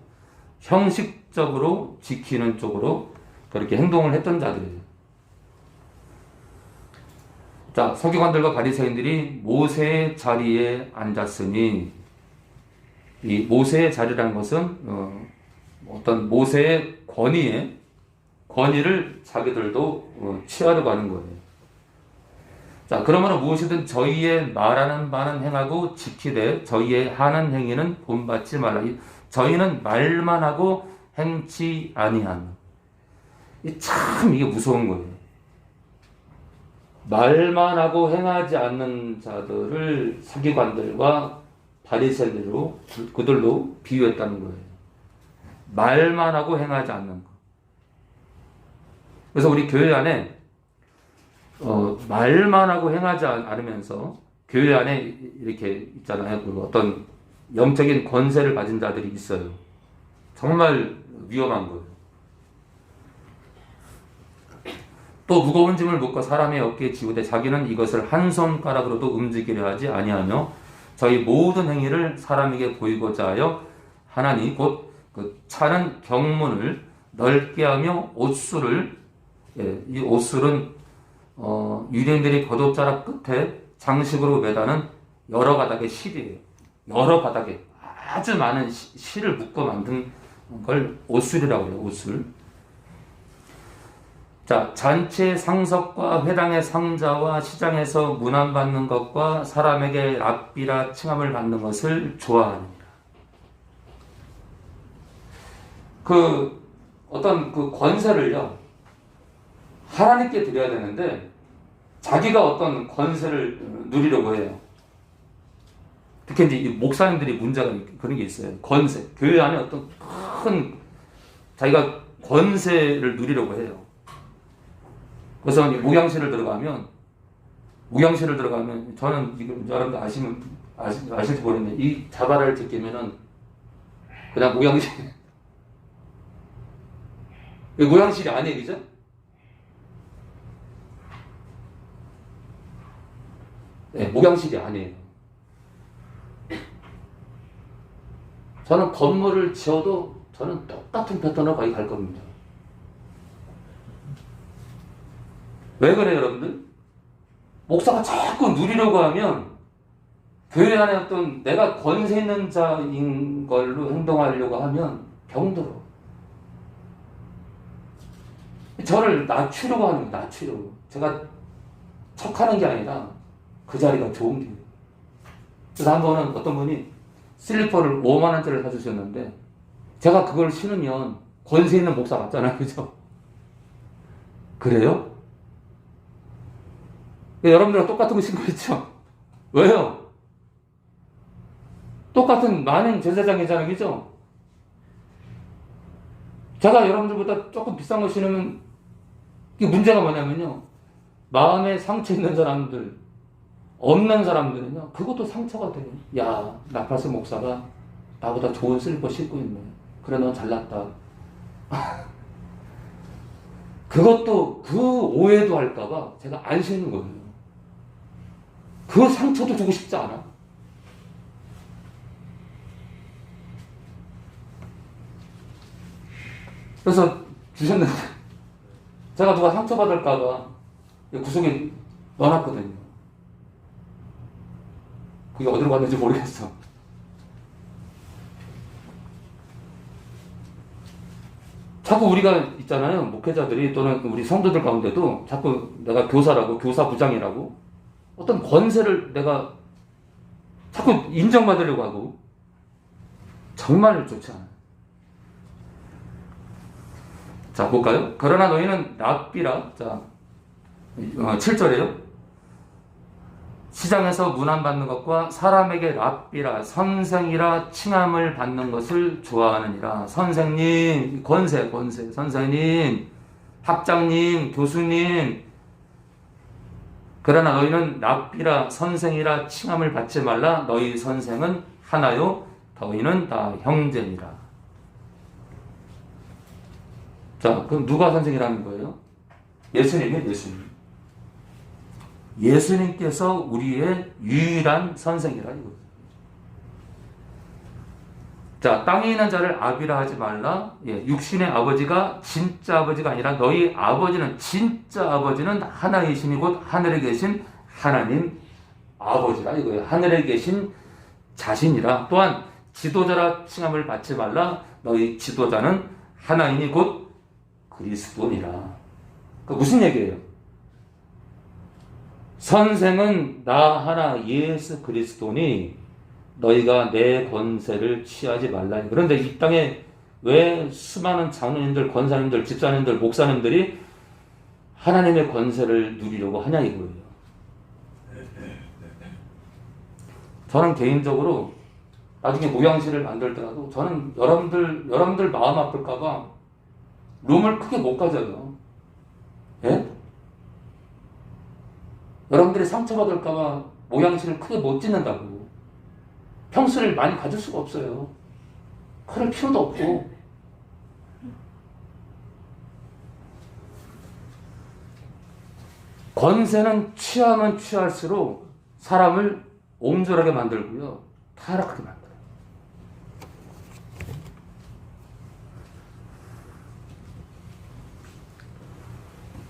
형식적으로 지키는 쪽으로 그렇게 행동을 했던 자들이에요. 자, 서기관들과 바리새인들이 모세의 자리에 앉았으니, 이 모세의 자리라는 것은 어떤 모세의 권위를 자기들도 취하려고 하는 거예요. 자, 그러므로 무엇이든 저희의 말하는 바는 행하고 지키되 저희의 하는 행위는 본받지 말라. 저희는 말만 하고 행치 아니한. 참 이게 무서운 거예요. 말만 하고 행하지 않는 자들을 서기관들과 바리새인들로 그들로 비유했다는 거예요. 말만 하고 행하지 않는 것. 그래서 우리 교회 안에 말만 하고 행하지 않으면서 교회 안에 이렇게 있잖아요. 어떤 영적인 권세를 가진 자들이 있어요. 정말 위험한 거예요. 또 무거운 짐을 묶어 사람의 어깨에 지우되 자기는 이것을 한 손가락으로도 움직이려 하지 아니하며 저희 모든 행위를 사람에게 보이고자 하여 하나니 곧 그 차는 경문을 넓게 하며 옷술을, 이 옷술은 유대인들이 겉옷자락 끝에 장식으로 매다는 여러 가닥의 실이에요. 여러 가닥의 아주 많은 실을 묶어 만든 걸 옷술이라고 해요. 옷술. 자, 잔치의 상석과 회당의 상자와 시장에서 문안받는 것과 사람에게 랍비라 칭함을 받는 것을 좋아하느니라. 어떤 권세를요, 하나님께 드려야 되는데, 자기가 어떤 권세를 누리려고 해요. 특히 이제 이 목사님들이 문제가 그런 게 있어요. 권세. 교회 안에 어떤 큰, 자기가 권세를 누리려고 해요. 그래서 목양실을 들어가면 저는 이거 여러분들 아실지 모르겠는데 이 자바라를 제끼면은 그냥 목양실 목양실이 아니에요, 그죠? 네, 목양실이 아니에요. 저는 건물을 지어도 저는 똑같은 패턴으로 거기 갈 겁니다. 왜 그래요, 여러분들? 목사가 자꾸 누리려고 하면 교회 안에 어떤 내가 권세 있는 자인 걸로 행동하려고 하면 병들어. 저를 낮추려고 하는 거예요, 낮추려고. 제가 척하는 게 아니라 그 자리가 좋은 게. 그래서 한 번은 어떤 분이 슬리퍼를 5만 원짜리를 사주셨는데 제가 그걸 신으면 권세 있는 목사 같잖아요. 그죠? 그래요? 여러분들과 똑같은 거 신고 있죠? 왜요? 똑같은 만행 제사장이잖아요. 그죠? 제가 여러분들보다 조금 비싼 거 신으면 이게 문제가 뭐냐면요. 마음에 상처 있는 사람들, 없는 사람들은요. 그것도 상처가 돼요. 야, 나팔스 목사가 나보다 좋은 슬리퍼 신고 있네. 그래, 넌 잘났다. 그것도 그 오해도 할까봐 제가 안 신는 거예요. 그 상처도 주고 싶지 않아. 그래서 주셨는데 제가 누가 상처받을까봐 구석에 넣어놨거든요. 그게 어디로 갔는지 모르겠어. 자꾸 우리가 있잖아요. 목회자들이 또는 우리 성도들 가운데도 자꾸 내가 교사라고, 교사부장이라고 어떤 권세를 내가 자꾸 인정받으려고 하고 정말 좋지 않아요. 자, 볼까요? 그러나 너희는 랍비라. 자, 7절이에요. 시장에서 문안받는 것과 사람에게 랍비라, 선생이라 칭함을 받는 것을 좋아하느니라. 선생님, 권세, 선생님, 학장님, 교수님. 그러나 너희는 랍비라, 선생이라 칭함을 받지 말라. 너희 선생은 하나요, 너희는 다 형제니라. 자, 그럼 누가 선생이라는 거예요? 예수님이에요, 예수님. 예수님께서 우리의 유일한 선생이라 이거예요. 자, 땅에 있는 자를 아비라 하지 말라. 예, 육신의 아버지가 진짜 아버지가 아니라 너희 아버지는, 진짜 아버지는 하나이시니 곧 하늘에 계신 하나님 아버지라 이거예요. 하늘에 계신 자신이라. 또한 지도자라 칭함을 받지 말라. 너희 지도자는 하나이니 곧 그리스도니라. 그러니까 무슨 얘기예요? 선생은 나 하나 예수 그리스도니 너희가 내 권세를 취하지 말라. 그런데 이 땅에 왜 수많은 장로님들, 권사님들, 집사님들, 목사님들이 하나님의 권세를 누리려고 하냐 이거예요. 저는 개인적으로 나중에 모양실을 만들 때라도 저는 여러분들 마음 아플까봐 룸을 크게 못 가져요. 예? 여러분들이 상처받을까봐 모양실을 크게 못 짓는다고. 평수를 많이 가질 수가 없어요. 그럴 필요도 없고. 권세는 취하면 취할수록 사람을 옹졸하게 만들고요. 타락하게 만들어요.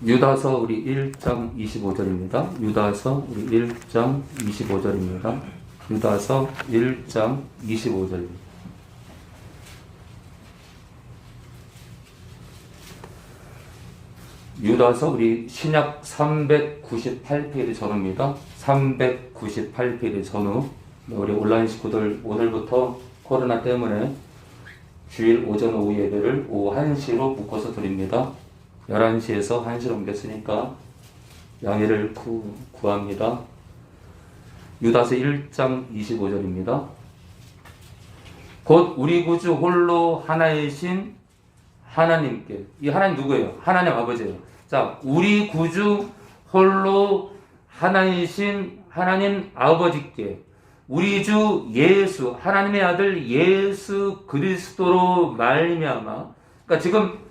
유다서 우리 1장 25절입니다. 유다서 우리 1장 25절입니다. 유다서 1장 25절입니다. 유다서 우리 신약 398페이지 전후입니다. 398페이지 전후. 우리 온라인 식구들 오늘부터 코로나 때문에 주일 오전 오후 예배를 오후 1시로 묶어서 드립니다. 11시에서 1시로 옮겼으니까 양해를 구합니다. 유다서 1장 25절입니다. 곧 우리 구주 홀로 하나이신 하나님께, 이 하나님 누구예요? 하나님 아버지예요. 자, 우리 구주 홀로 하나이신 하나님 아버지께 우리 주 예수, 하나님의 아들 예수 그리스도로 말미암아. 그러니까 지금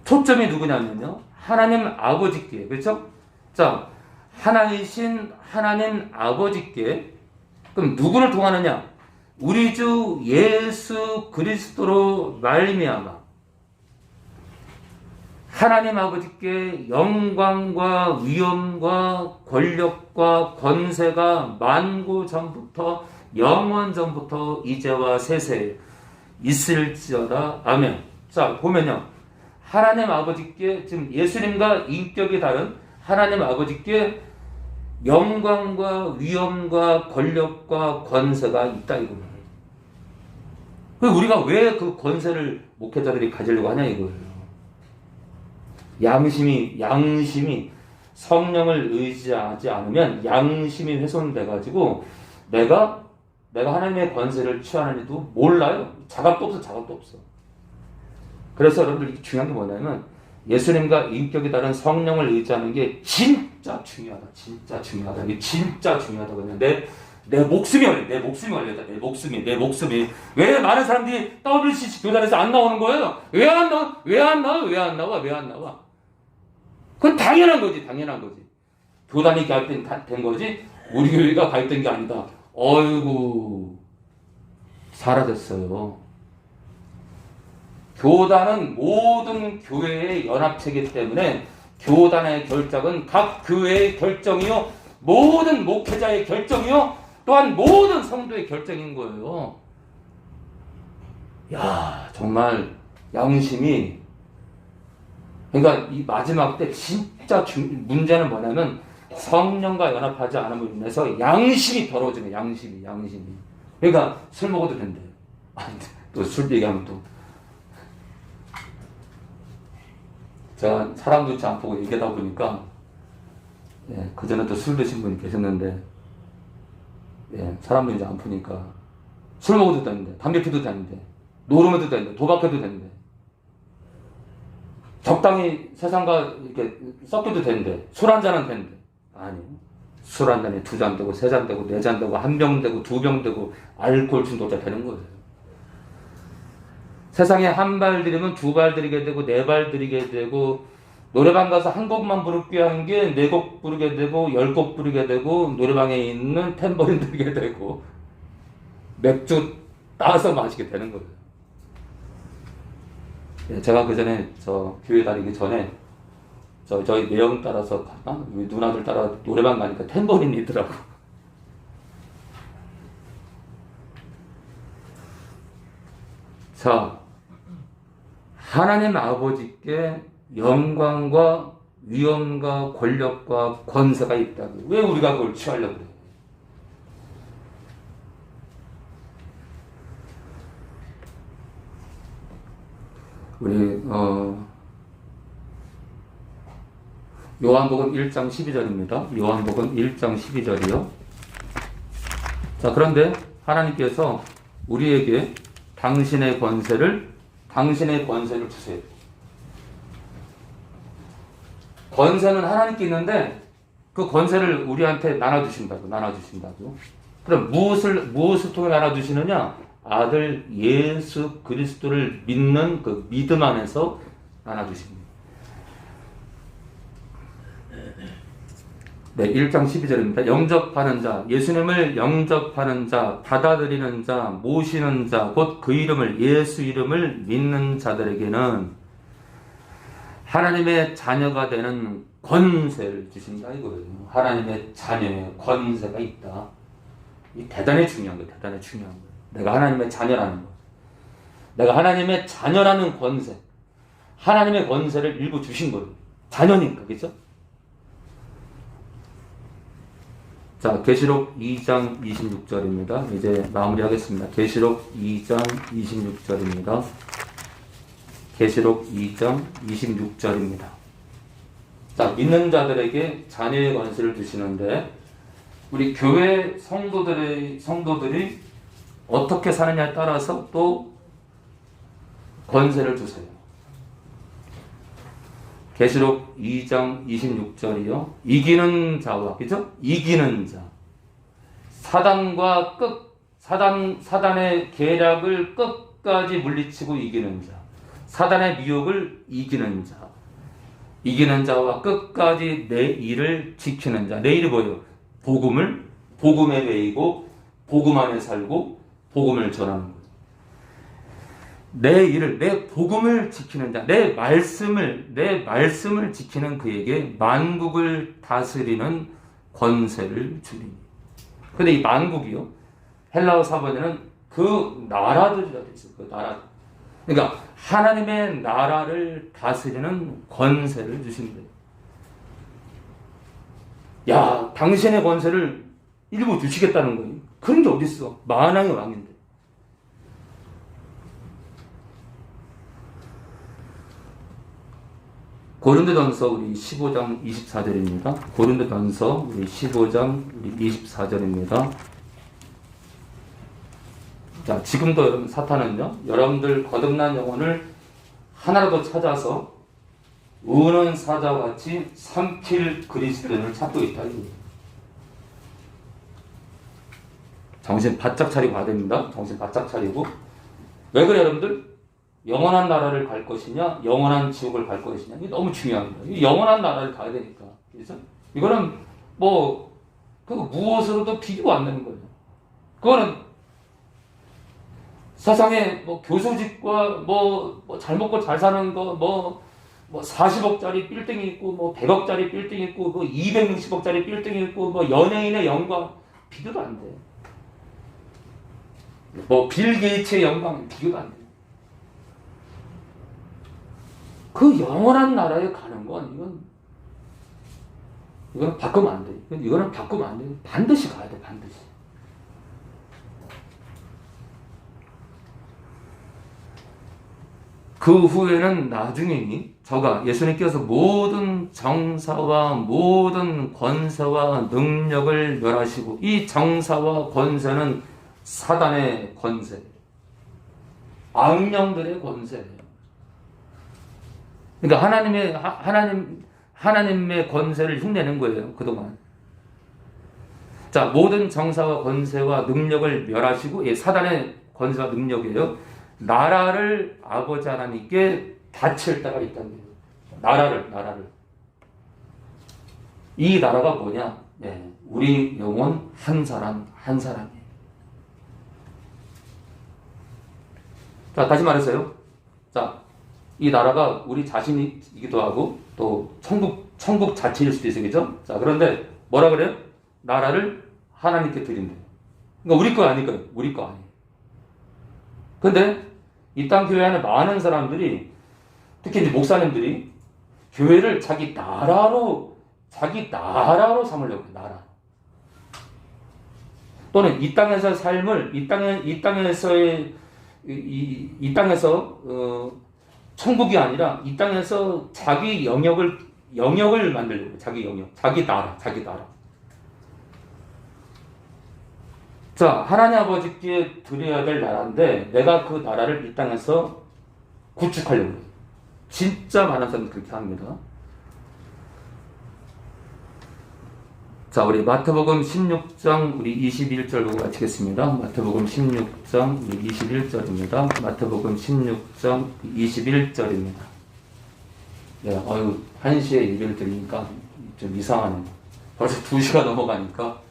초점이 누구냐면요, 하나님 아버지께. 그렇죠? 자, 하나이신 하나님 아버지께. 그럼 누구를 통하느냐? 우리 주 예수 그리스도로 말미암아 하나님 아버지께 영광과 위엄과 권력과 권세가 만고 전부터 영원 전부터 이제와 세세 있을지어다. 아멘. 자, 보면요, 하나님 아버지께, 지금 예수님과 인격이 다른 하나님 아버지께 영광과 위엄과 권력과 권세가 있다 이겁니다. 우리가 왜 그 권세를 목회자들이 가지려고 하냐 이거예요. 양심이 성령을 의지하지 않으면 양심이 훼손돼가지고 내가 하나님의 권세를 취하는지도 몰라요. 자각도 없어. 그래서 여러분들 중요한 게 뭐냐면 예수님과 인격이 다른 성령을 의지하는 게 진짜 중요하다. 이게 진짜 중요하다고 했는데 내 목숨이 걸렸다. 내 목숨이. 왜 많은 사람들이 WCC 교단에서 안 나오는 거예요? 왜 안 나와? 그건 당연한 거지. 교단이 가입된 거지, 우리 교회가 가입된 게 아니다. 어이구, 사라졌어요. 교단은 모든 교회의 연합체이기 때문에 교단의 결정은 각 교회의 결정이요, 모든 목회자의 결정이요, 또한 모든 성도의 결정인 거예요. 야, 정말 양심이, 그러니까 이 마지막 때 진짜 문제는 뭐냐면 성령과 연합하지 않음으로 인해서 양심이 더러워지네. 양심이. 그러니까 술 먹어도 된대. 또 술 얘기하면 또 제가 사람 눈치 안 보고 얘기하다 보니까 그전에 또 술 드신 분이 계셨는데 사람 눈치 안 보니까 술 먹어도 되는데, 담배 피도 되는데, 노름해도 되는데, 도박해도 되는데, 적당히 세상과 이렇게 섞여도 되는데, 술 한 잔은 되는데, 아니, 술 한 잔에 2잔 되고 3잔 되고 4잔 되고 1병 되고 2병 되고 알코올 중독자 되는 거예요. 세상에 1발 들이면 2발 들이게 되고 4발 들이게 되고, 노래방 가서 한 곡만 부르게 한 게 4곡 부르게 되고 10곡 부르게 되고, 노래방에 있는 탬버린 들이게 되고 맥주 따서 마시게 되는 거예요. 제가 그 전에 교회 다니기 전에 저희 내형 따라서 누나들 따라 노래방 가니까 탬버린이 있더라고. 자, 하나님 아버지께 영광과 위엄과 권력과 권세가 있다고. 왜 우리가 그걸 취하려고 그래요? 우리 요한복음 1장 12절입니다. 요한복음 1장 12절이요. 자, 그런데 하나님께서 우리에게 당신의 권세를 주세요. 권세는 하나님께 있는데 그 권세를 우리한테 나눠주신다고. 그럼 무엇을 통해 나눠주시느냐? 아들 예수 그리스도를 믿는 그 믿음 안에서 나눠주십니다. 네, 1장 12절입니다. 영접하는 자, 예수님을 영접하는 자, 받아들이는 자, 모시는 자, 곧 그 이름을, 예수 이름을 믿는 자들에게는 하나님의 자녀가 되는 권세를 주신다 이거예요. 하나님의 자녀의 권세가 있다. 이 대단히 중요한 거예요. 내가 하나님의 자녀라는 거. 내가 하나님의 자녀라는 권세. 하나님의 권세를 일부 주신 거예요. 자녀니까, 그죠? 자, 계시록 2장 26절입니다. 이제 마무리하겠습니다. 계시록 2장 26절입니다. 계시록 2장 26절입니다. 자, 믿는 자들에게 자녀의 권세를 주시는데, 우리 교회 성도들이 어떻게 사느냐에 따라서 또 권세를 주세요. 계시록 2장 26절이요. 이기는 자와, 그죠? 이기는 자. 사단의 계략을 끝까지 물리치고 이기는 자. 사단의 미혹을 이기는 자. 이기는 자와 끝까지 내 일을 지키는 자. 내 일이 뭐예요? 복음에 매이고, 복음 안에 살고, 복음을 전하는 거예요. 내 복음을 지키는 자, 내 말씀을 지키는 그에게 만국을 다스리는 권세를 주리니. 근데 이 만국이요, 헬라어 사본에는 그 나라들이라 돼 있어요. 그 나라. 그러니까 하나님의 나라를 다스리는 권세를 주신대요. 야, 당신의 권세를 일부 주시겠다는 거예요. 그런 게 어딨어. 만왕의 왕인데. 고린도전서 우리 15장 24절입니다. 고린도전서 우리 15장 우리 24절입니다. 자, 지금도 여러분 사탄은요, 여러분들 거듭난 영혼을 하나라도 찾아서 우는 사자와 같이 삼킬 그리스도인을 찾고 있다. 정신 바짝 차리고 가야 됩니다. 정신 바짝 차리고. 왜 그래 여러분들? 영원한 나라를 갈 것이냐, 영원한 지옥을 갈 것이냐. 이게 너무 중요합니다. 영원한 나라를 가야 되니까. 그래서 이거는 뭐 그 무엇으로도 비교가 안 되는 거예요. 그거는 세상에 뭐 교수직과 뭐 잘 먹고 잘 사는 거 뭐 40억짜리 빌딩이 있고 뭐 100억짜리 빌딩이 있고 뭐 260억짜리 빌딩이 있고 뭐 연예인의 영광 비교도 안 돼. 뭐 빌 게이츠의 영광 비교도 안 돼. 그 영원한 나라에 가는 건 이건 바꾸면 안 돼. 이거는 바꾸면 안 돼. 반드시 가야 돼. 반드시. 그 후에는 나중에 저가 예수님께서 모든 정사와 모든 권세와 능력을 멸하시고, 이 정사와 권세는 사단의 권세, 악령들의 권세예요. 그러니까 하나님의 권세를 흉내낸 거예요, 그동안. 자, 모든 정사와 권세와 능력을 멸하시고, 예, 사단의 권세와 능력이에요. 나라를 아버지 하나님께 바칠 때가 있다는 거예요. 나라를. 이 나라가 뭐냐? 네, 우리 영혼 한 사람이에요. 자, 다시 말해서요. 자, 이 나라가 우리 자신이기도 하고 또 천국 자체일 수도 있어요. 그죠? 자, 그런데 뭐라 그래요? 나라를 하나님께 드린대요. 그러니까 우리 거 아니까요. 우리 거 아니에요. 근데 이 땅 교회 안에 많은 사람들이, 특히 이제 목사님들이 교회를 자기 나라로 삼으려고 해요. 나라. 또는 이 땅에서 삶을 이 땅에서 천국이 아니라 이 땅에서 자기 영역을 만들려고 해요. 자기 영역, 자기 나라. 자, 하나님 아버지께 드려야 될 나라인데 내가 그 나라를 이 땅에서 구축하려고 해요. 진짜 많은 사람들이 그렇게 합니다. 자, 우리 마태복음 16장 우리 21절 보고 마치겠습니다. 마태복음 16장 우리 21절입니다. 마태복음 16장 21절입니다. 네, 1시에 예배를 드리니까 좀 이상하네요. 벌써 2시가 넘어가니까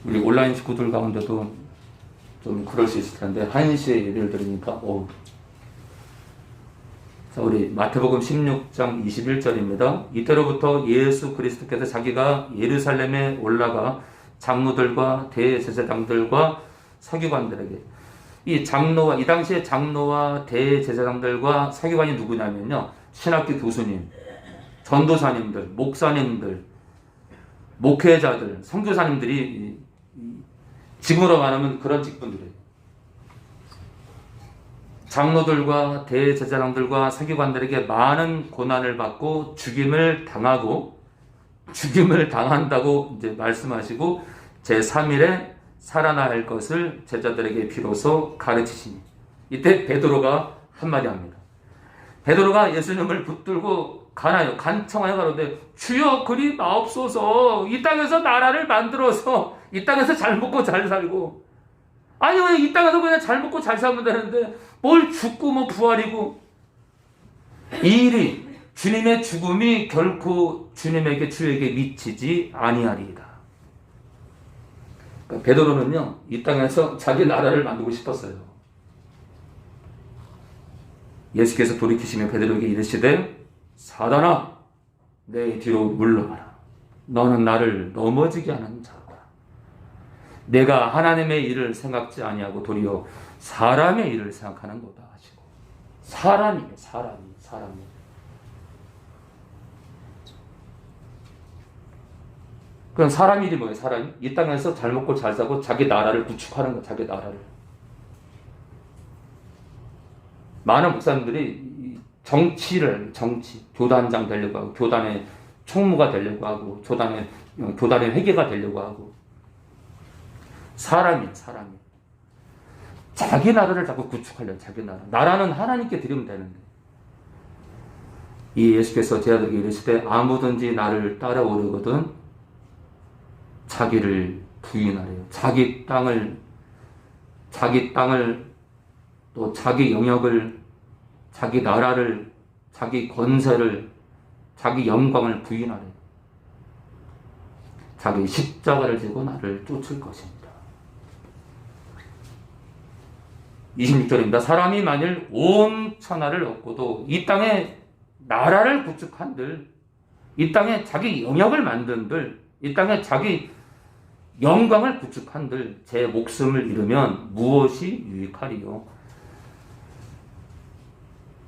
우리 온라인 식구들 가운데도 좀 그럴 수 있을 텐데 1시에 예배를 드리니까 자, 우리 마태복음 16장 21절입니다. 이때로부터 예수 그리스도께서 자기가 예루살렘에 올라가 장로들과 대제사장들과 서기관들에게, 이 당시에 장로와 대제사장들과 서기관이 누구냐면요, 신학교 교수님, 전도사님들, 목사님들, 목회자들, 선교사님들이 지금으로 말하면 그런 직분들이에요. 장로들과 대제사장들과 서기관들에게 많은 고난을 받고 죽임을 당한다고 이제 말씀하시고 제3일에 살아나야 할 것을 제자들에게 비로소 가르치시니, 이때 베드로가 한마디 합니다. 베드로가 예수님을 붙들고 간청하여 가로되 주여 그리 마옵소서, 이 땅에서 나라를 만들어서 이 땅에서 잘 먹고 잘 살고, 아니 왜 이 땅에서 그냥 잘 먹고 잘 살면 되는데 뭘 죽고 뭐 부활이고. 이 일이, 주님의 죽음이 결코 주에게 미치지 아니하리이다. 그러니까 베드로는요, 이 땅에서 자기 나라를 만들고 싶었어요. 예수께서 돌이키시며 베드로에게 이르시되 사단아 내 뒤로 물러가라. 너는 나를 넘어지게 하는 자로다. 내가 하나님의 일을 생각지 아니하고 도리어 사람의 일을 생각하는 거다 하시고. 사람이. 그럼 사람 일이 뭐예요? 사람이 이 땅에서 잘 먹고 잘 사고 자기 나라를 구축하는 거, 자기 나라를. 많은 목사님들이 정치, 교단장 되려고 하고, 교단의 총무가 되려고 하고, 교단의 회계가 되려고 하고, 사람이. 자기 나라를 자꾸 구축하려, 자기 나라. 나라는 하나님께 드리면 되는데. 이 예수께서 제자들에게 이르시되 아무든지 나를 따라오려거든 자기를 부인하래요. 자기 땅을, 또 자기 영역을, 자기 나라를, 자기 권세를, 자기 영광을 부인하래요. 자기 십자가를 지고 나를 쫓을 것입니다. 26절입니다. 사람이 만일 온 천하를 얻고도 이 땅에 나라를 구축한들, 이 땅에 자기 영역을 만든들, 이 땅에 자기 영광을 구축한들 제 목숨을 잃으면 무엇이 유익하리요?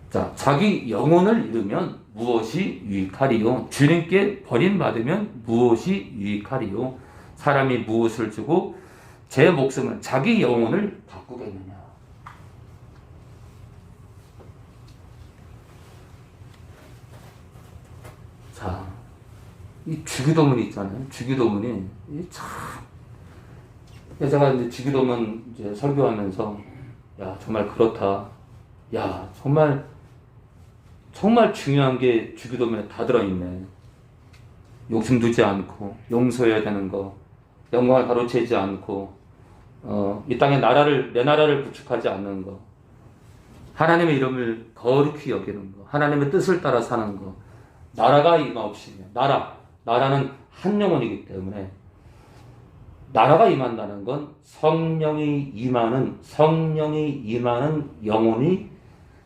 자, 자기 영혼을 잃으면 무엇이 유익하리요? 주님께 버림받으면 무엇이 유익하리요? 사람이 무엇을 주고 제 목숨을, 자기 영혼을 바꾸겠느냐? 자, 이 주기도문이 있잖아요. 주기도문이 참. 제가 이제 주기도문 이제 설교하면서, 야, 정말 그렇다. 야, 정말 중요한 게 주기도문에 다 들어있네. 욕심 두지 않고, 용서해야 되는 거, 영광을 가로채지 않고, 이 땅에 내 나라를 구축하지 않는 거, 하나님의 이름을 거룩히 여기는 거, 하나님의 뜻을 따라 사는 거, 나라가 임하옵시며, 나라는 한 영혼이기 때문에 나라가 임한다는 건 성령이 임하는 영혼이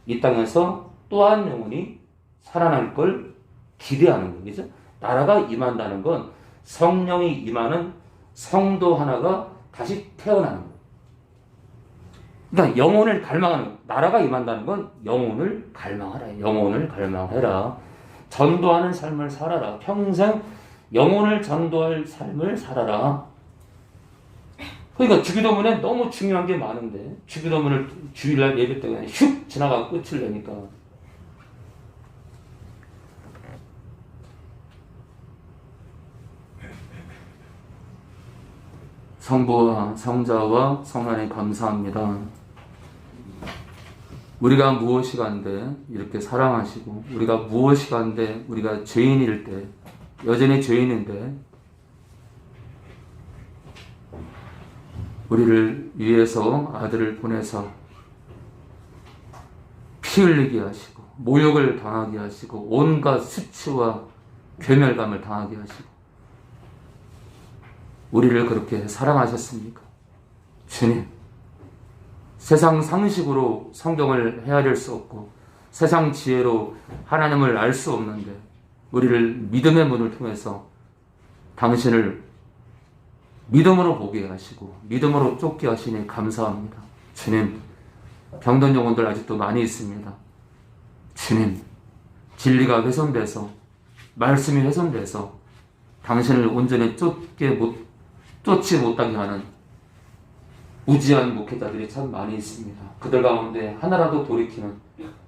이 땅에서 또 한 영혼이 살아날 걸 기대하는 거죠. 나라가 임한다는 건 성령이 임하는 성도 하나가 다시 태어나는 거예요. 그러니까 영혼을 갈망하는 거예요. 나라가 임한다는 건 영혼을 갈망하라. 영혼을 갈망해라. 전도하는 삶을 살아라. 평생 영혼을 전도할 삶을 살아라. 그러니까 주기도문에 너무 중요한 게 많은데 주기도문을 주일날 예배 때 그냥 슉 지나가고 끝을 내니까 성부와 성자와 성하나님 감사합니다. 우리가 무엇이 간데 이렇게 사랑하시고, 우리가 무엇이 간데 우리가 죄인일 때, 여전히 죄인인데 우리를 위해서 아들을 보내서 피 흘리게 하시고 모욕을 당하게 하시고 온갖 수치와 괴멸감을 당하게 하시고 우리를 그렇게 사랑하셨습니까? 주님, 세상 상식으로 성경을 헤아릴 수 없고 세상 지혜로 하나님을 알 수 없는데 우리를 믿음의 문을 통해서 당신을 믿음으로 보게 하시고 믿음으로 쫓게 하시니 감사합니다. 주님, 병든 영혼들 아직도 많이 있습니다. 주님, 진리가 훼손돼서, 말씀이 훼손돼서 당신을 온전히 쫓지 못하게 하는 무지한 목회자들이 참 많이 있습니다. 그들 가운데 하나라도 돌이키는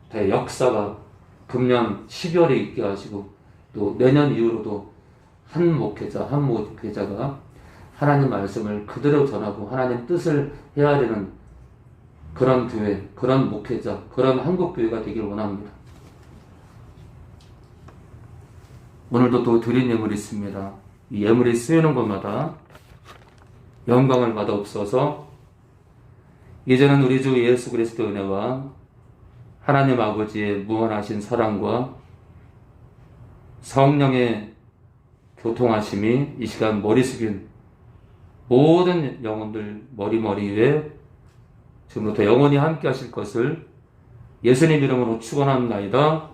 대역사가 금년 12월에 있게 하시고 또 내년 이후로도 한 목회자가 하나님 말씀을 그대로 전하고 하나님 뜻을 헤아리는 그런 교회, 그런 목회자, 그런 한국교회가 되길 원합니다. 오늘도 또 드린 예물이 있습니다. 이 예물이 쓰이는 곳마다 영광을 받아옵소서. 이제는 우리 주 예수 그리스도의 은혜와 하나님 아버지의 무한하신 사랑과 성령의 교통하심이 이 시간 머리 숙인 모든 영혼들 머리 위에 지금부터 영원히 함께 하실 것을 예수님 이름으로 축원합니다.